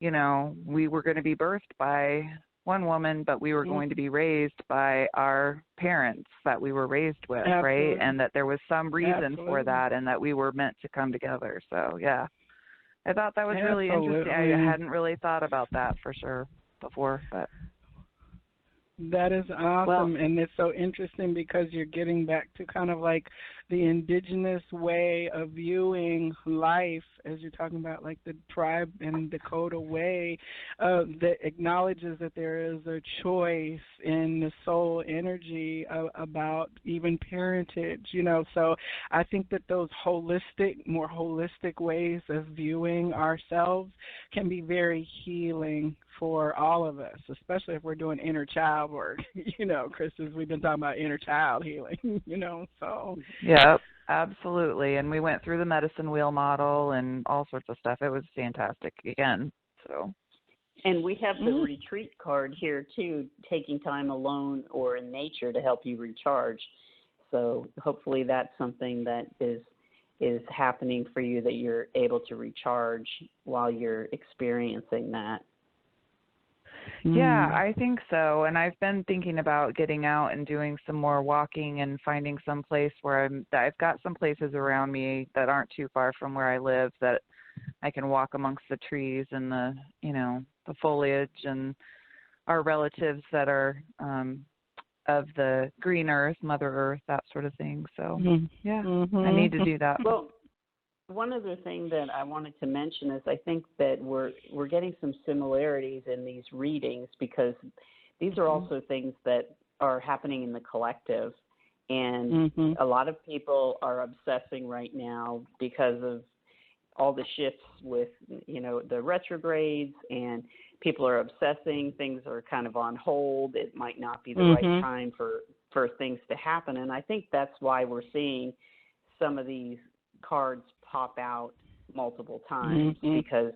we were going to be birthed by one woman, but we were going to be raised by our parents that we were raised with, right? And that there was some reason for that, and that we were meant to come together. So, I thought that was really interesting. I hadn't really thought about that for sure before, but.
That is awesome, and it's so interesting because you're getting back to kind of like the indigenous way of viewing life, as you're talking about, like the tribe and Dakota way that acknowledges that there is a choice in the soul energy about even parentage, So I think that those more holistic ways of viewing ourselves can be very healing for all of us, especially if we're doing inner child work, Kristin, we've been talking about inner child healing, so.
Yep, absolutely. And we went through the medicine wheel model and all sorts of stuff. It was fantastic again, so.
And we have the retreat card here, too, taking time alone or in nature to help you recharge. So hopefully that's something that is happening for you, that you're able to recharge while you're experiencing that.
Yeah, I think so. And I've been thinking about getting out and doing some more walking and finding some place where I've got some places around me that aren't too far from where I live that I can walk amongst the trees and the foliage and our relatives that are of the green earth, Mother Earth, that sort of thing. So, I need to do that.
Well, one other thing that I wanted to mention is I think that we're getting some similarities in these readings, because these are also things that are happening in the collective. And a lot of people are obsessing right now because of all the shifts with, the retrogrades, and people are obsessing. Things are kind of on hold. It might not be the right time for things to happen. And I think that's why we're seeing some of these cards pop out multiple times, because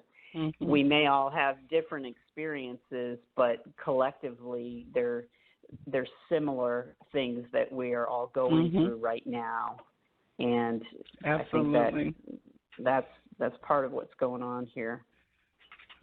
we may all have different experiences, but collectively they're similar things that we are all going through right now. And
absolutely.
I think that's part of what's going on here.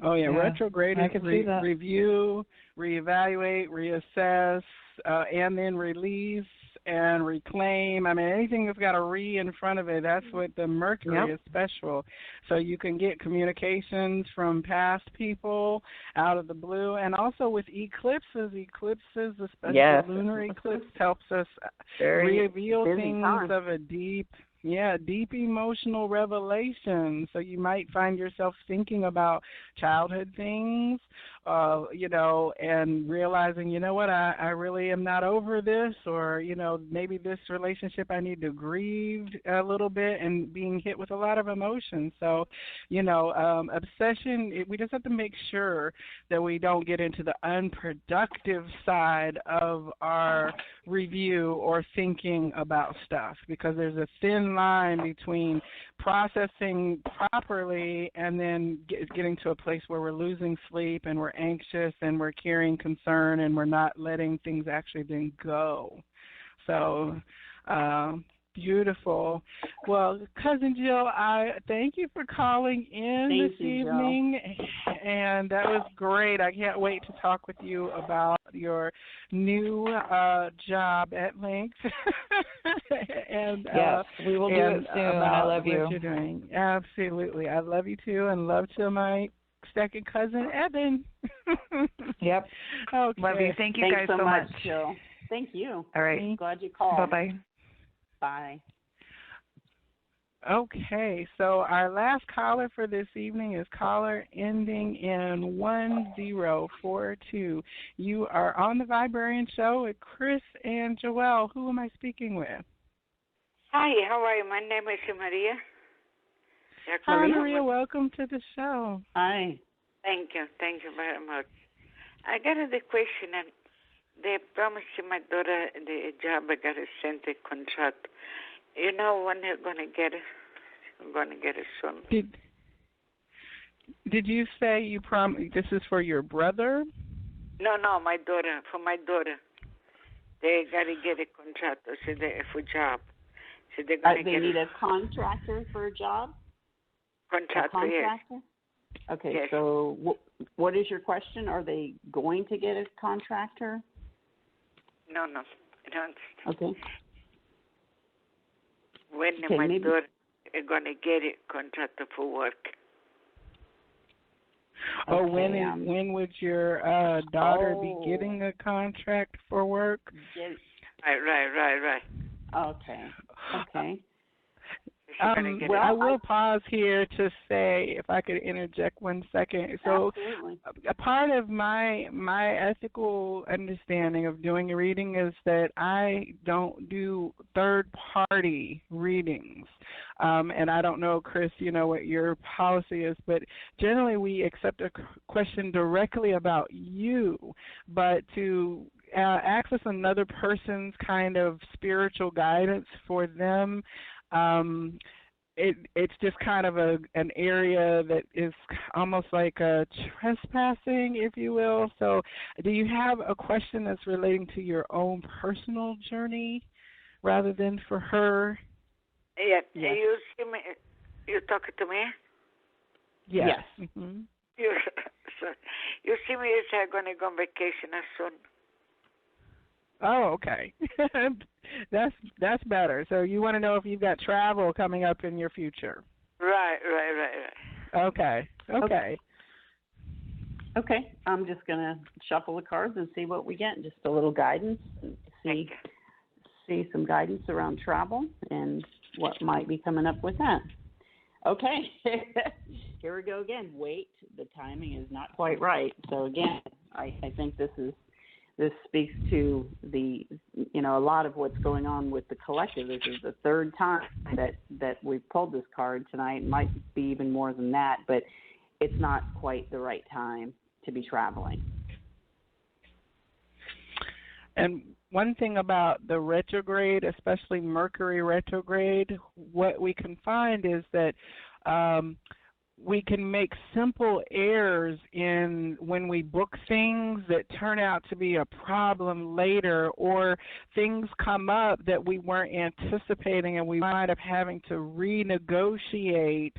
Oh, yeah. Retrograde is review, reevaluate, reassess, and then release and reclaim. I mean, anything that's got a re in front of it, that's what the Mercury is special. So you can get communications from past people out of the blue. And also with eclipses, especially lunar eclipse, helps us reveal things of a deep emotional revelation. So you might find yourself thinking about childhood things, and realizing, I really am not over this, or, maybe this relationship I need to grieve a little bit, and being hit with a lot of emotions. So, obsession, we just have to make sure that we don't get into the unproductive side of our review or thinking about stuff, because there's a thin line between processing properly and then getting to a place where we're losing sleep and we're anxious and we're carrying concern and we're not letting things actually then go. So beautiful. Well, Cousin Jill, I thank you for calling in this evening, and that was great. I can't wait to talk with you about your new job at Lynx. And
yes, we will do it soon. I love you.
What you're doing. Absolutely. I love you too, and love to my second cousin, Evan.
Yep.
Okay.
Love you. Thank you.
Thanks
guys so much,
Jill. Thank you.
All right.
Glad you called.
Bye-bye.
Bye.
Okay, so our last caller for this evening is caller ending in 1042. You are on the Viberarian Show with Chris and Joelle. Who am I speaking with?
Hi, how are you? My name is Maria.
Hi, Maria. Welcome to the show.
Hi.
Thank you very much. I got the question, and they promised my daughter the job. I got to send the contract. You know when they're going to get it? I'm going to get it soon.
Did you say you promised this is for your brother?
No, my daughter. For my daughter. They got to get a contractor for a job. So they're going to
they need a contractor for a job?
Contractor, yes.
Okay,
yes.
So what is your question? Are they going to get a contractor?
No, I don't.
Okay.
When my daughter is going to get a contractor for work.
Oh,
Okay,
when would your daughter be getting a contract for work?
Right.
Okay.
I will pause here to say, if I could interject 1 second. So,
absolutely.
A part of my ethical understanding of doing a reading is that I don't do third-party readings. And I don't know, Chris, what your policy is, but generally we accept a question directly about you, but to access another person's kind of spiritual guidance for them, it's just kind of an area that is almost like a trespassing, if you will. So do you have a question that's relating to your own personal journey rather than for her?
Yeah. You see me? You talking to me?
Yes.
Mm-hmm.
You see me as I'm going to go on vacation soon.
Oh, okay. That's better. So you want to know if you've got travel coming up in your future.
Right.
Okay.
Okay. I'm just going to shuffle the cards and see what we get. Just a little guidance. See some guidance around travel and what might be coming up with that. Okay. Here we go again. Wait, the timing is not quite right. So again, I think this speaks to a lot of what's going on with the collective. This is the third time that we've pulled this card tonight. It might be even more than that, but it's not quite the right time to be traveling.
And one thing about the retrograde, especially Mercury retrograde, what we can find is that we can make simple errors in when we book things that turn out to be a problem later, or things come up that we weren't anticipating and we wind up having to renegotiate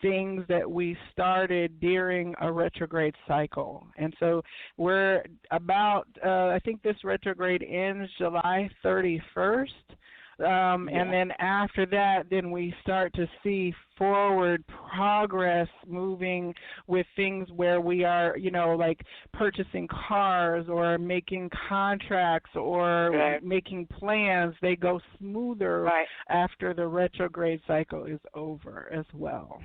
things that we started during a retrograde cycle. And so we're about, I think this retrograde ends July 31st. And then after that, then we start to see forward progress moving with things where we are, like purchasing cars or making contracts or making plans. They go smoother after the retrograde cycle is over as well.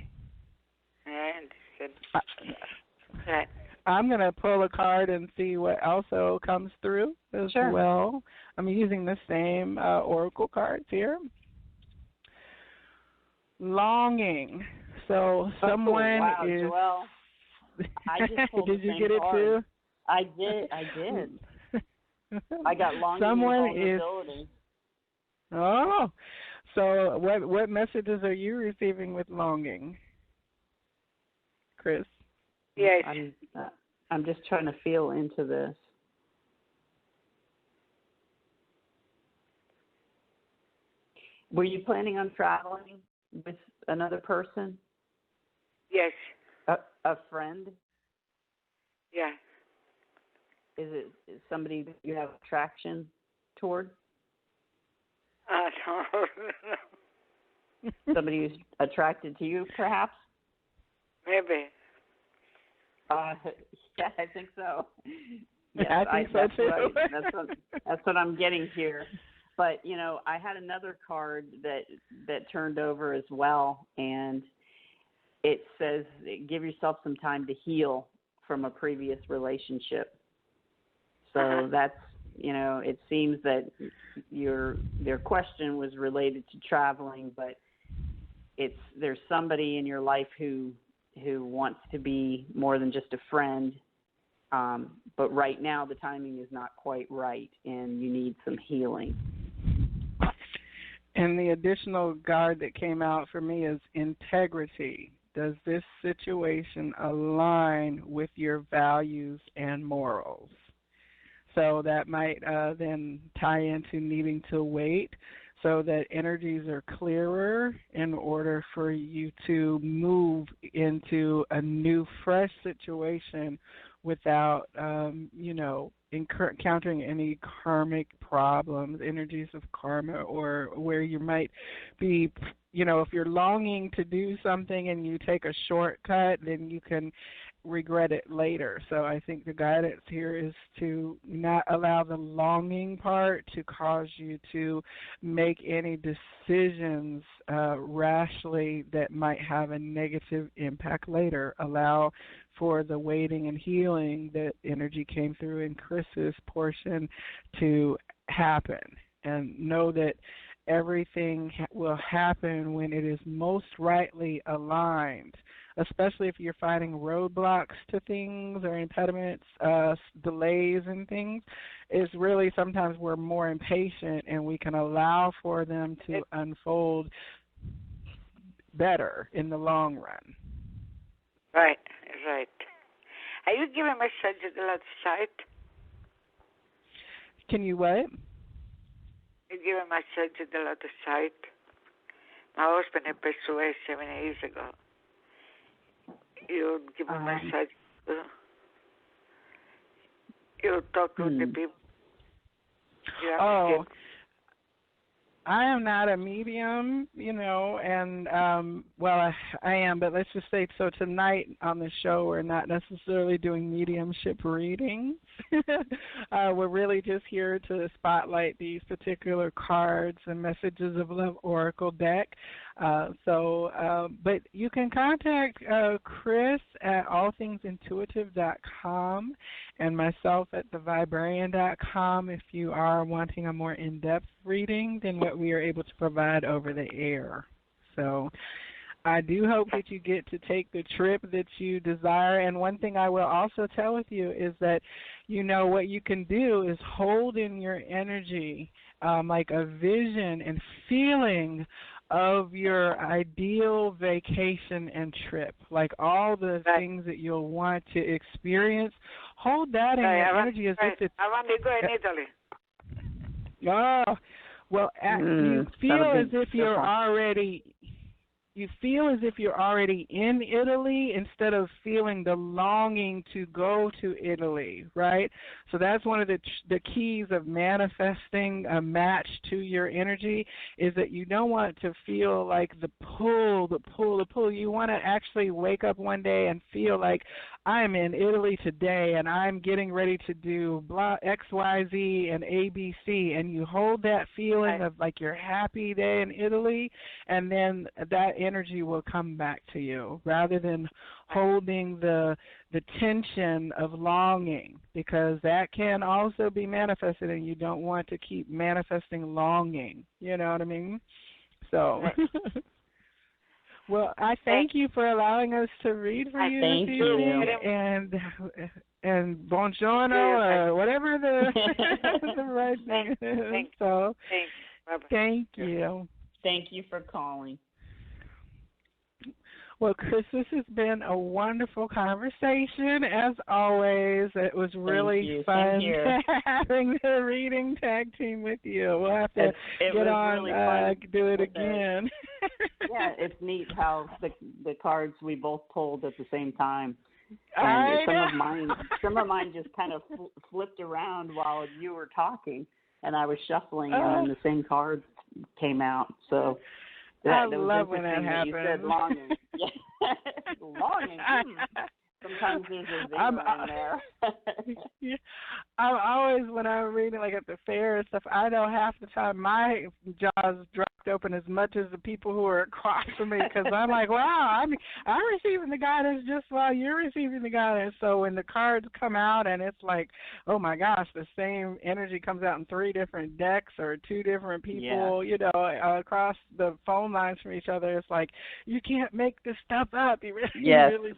I understand.
I'm going to pull a card and see what also comes through as well. I'm using the same oracle cards here. Longing. So someone is...
Joelle. I just pulled
Did
the
you
same
get it
card.
too?
I did. I got longing
someone
and vulnerability.
Oh. So what messages are you receiving with longing, Chris?
Yes.
I'm just trying to feel into this. Were you planning on traveling with another person?
Yes.
A friend?
Yeah.
Is it somebody that you have attraction toward?
No.
Somebody who's attracted to you, perhaps?
Maybe.
Yeah, I think so. Yes,
I think so too.
That's what I'm getting here. But I had another card that turned over as well, and it says give yourself some time to heal from a previous relationship. So that's it seems that their question was related to traveling, but there's somebody in your life who wants to be more than just a friend, but right now the timing is not quite right, and you need some healing.
And the additional card that came out for me is integrity. Does this situation align with your values and morals? So that might then tie into needing to wait so that energies are clearer in order for you to move into a new, fresh situation without, encountering any karmic problems, energies of karma, or where you might be, if you're longing to do something and you take a shortcut, then you can regret it later. So I think the guidance here is to not allow the longing part to cause you to make any decisions rashly that might have a negative impact later. Allow for the waiting and healing that energy came through in Chris's portion to happen, and know that everything will happen when it is most rightly aligned, especially if you're finding roadblocks to things or impediments, delays and things. Is really sometimes we're more impatient and we can allow for them to unfold better in the long run.
Right. Are you giving a message to the site?
Can you what?
You give a message to the site. My husband had passed away 7 years ago. You give a message. You talk to the people.
I am not a medium, and, I am, but let's just say, so tonight on the show we're not necessarily doing mediumship readings. We're really just here to spotlight these particular cards and Messages of Love Oracle deck. But you can contact Kris at allthingsintuitive.com and myself at theviberarian.com if you are wanting a more in-depth reading than what we are able to provide over the air. So I do hope that you get to take the trip that you desire. And one thing I will also tell with you is that, what you can do is hold in your energy like a vision and feeling of your ideal vacation and trip, like all the things that you'll want to experience. Hold that in your energy as if it's...
I want to go in Italy.
Oh, well, you feel as if you're already... You feel as if you're already in Italy instead of feeling the longing to go to Italy, right? So that's one of the keys of manifesting a match to your energy, is that you don't want to feel like the pull. You want to actually wake up one day and feel like I'm in Italy today and I'm getting ready to do blah, X, Y, Z, and A, B, C, and you hold that feeling of like your happy day in Italy, and then that energy will come back to you rather than holding the tension of longing, because that can also be manifested and you don't want to keep manifesting longing. You know what I mean? So, well, I thank you for allowing us to read for you this evening, and buongiorno, or whatever the right thing is. So, thank you.
Thank you for calling.
Well, Kris, this has been a wonderful conversation, as always. It was really fun having the reading tag team with you. We'll have to get on, really do it again.
Yeah, it's neat how the cards we both pulled at the same time.
And
some of mine just kind of flipped around while you were talking, and I was shuffling, and the same cards came out. So
I love when that happens.
You said longing. Longing. Sometimes there's a zero in there.
I'm always, when I'm reading like at the fair and stuff, I know half the time my jaws dropped open as much as the people who are across from me, because I'm like, wow, I'm receiving the guidance just while you're receiving the guidance. So when the cards come out and it's like, oh my gosh, the same energy comes out in 3 different decks or 2 different people, across the phone lines from each other, it's like, you can't make this stuff up. You really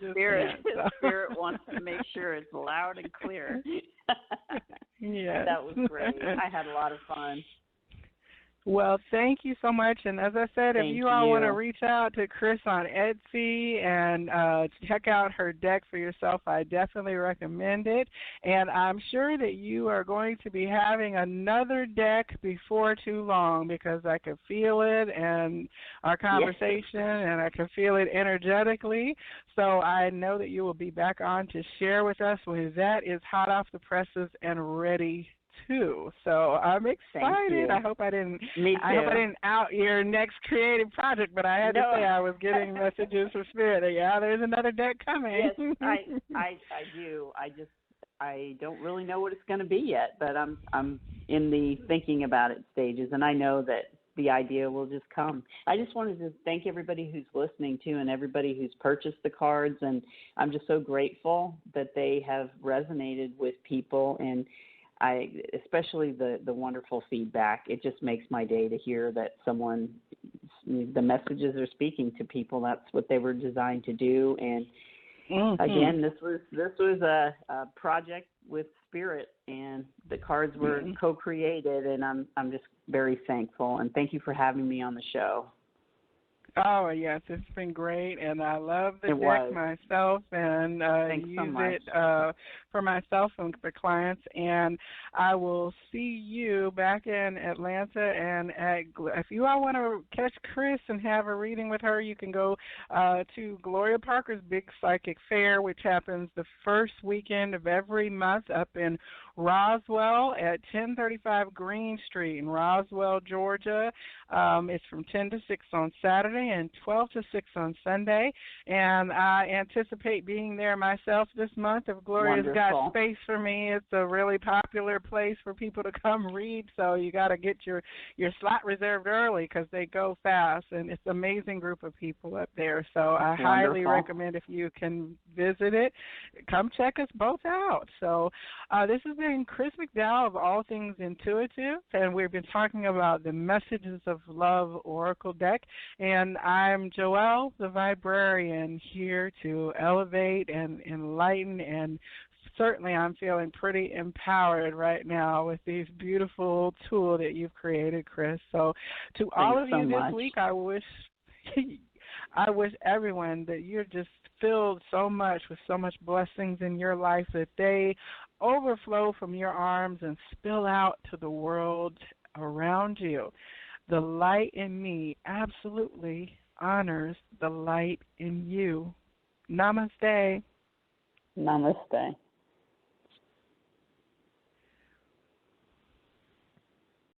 just
Spirit wants to make sure it's loud and clear.
Yes.
That was great. I had a lot of fun.
Well, thank you so much. And as I said, if you all want to reach out to Kris on Etsy and check out her deck for yourself, I definitely recommend it. And I'm sure that you are going to be having another deck before too long, because I could feel it in our conversation, and I can feel it energetically. So I know that you will be back on to share with us when that is hot off the presses and ready too. So I'm excited. I hope I didn't.
Me too.
I hope I didn't out your next creative project, but I had to say I was getting messages from Spirit that there's another deck coming.
Yes, I do. I don't really know what it's going to be yet, but I'm in the thinking about it stages, and I know that the idea will just come. I just wanted to thank everybody who's listening too, and everybody who's purchased the cards, and I'm just so grateful that they have resonated with people, and especially the wonderful feedback. It just makes my day to hear that the messages are speaking to people. That's what they were designed to do, and again, this was a project with Spirit, and the cards were co-created, and I'm just very thankful, and thank you for having me on the show.
Oh, yes, it's been great, and I love the deck myself, and use it for myself and for clients, and I will see you back in Atlanta, and if you all want to catch Kris and have a reading with her, you can go to Gloria Parker's Big Psychic Fair, which happens the first weekend of every month up in Roswell at 1035 Green Street in Roswell, Georgia. It's from 10 to 6 on Saturday and 12 to 6 on Sunday. And I anticipate being there myself this month if Gloria's got space for me. It's a really popular place for people to come read, so you got to get your slot reserved early because they go fast. And it's an amazing group of people up there. So I highly recommend if you can visit it, come check us both out. So this has been Kris McDowell of All Things Intuitive, and we've been talking about the Messages of Love Oracle deck, and I'm Joelle, the Viberarian, here to elevate and enlighten, and certainly I'm feeling pretty empowered right now with these beautiful tools that you've created, Kris. So to all of you this week, I wish everyone that you're just filled so much with so much blessings in your life that they overflow from your arms and spill out to the world around you. The light in me absolutely honors the light in you. Namaste.
Namaste.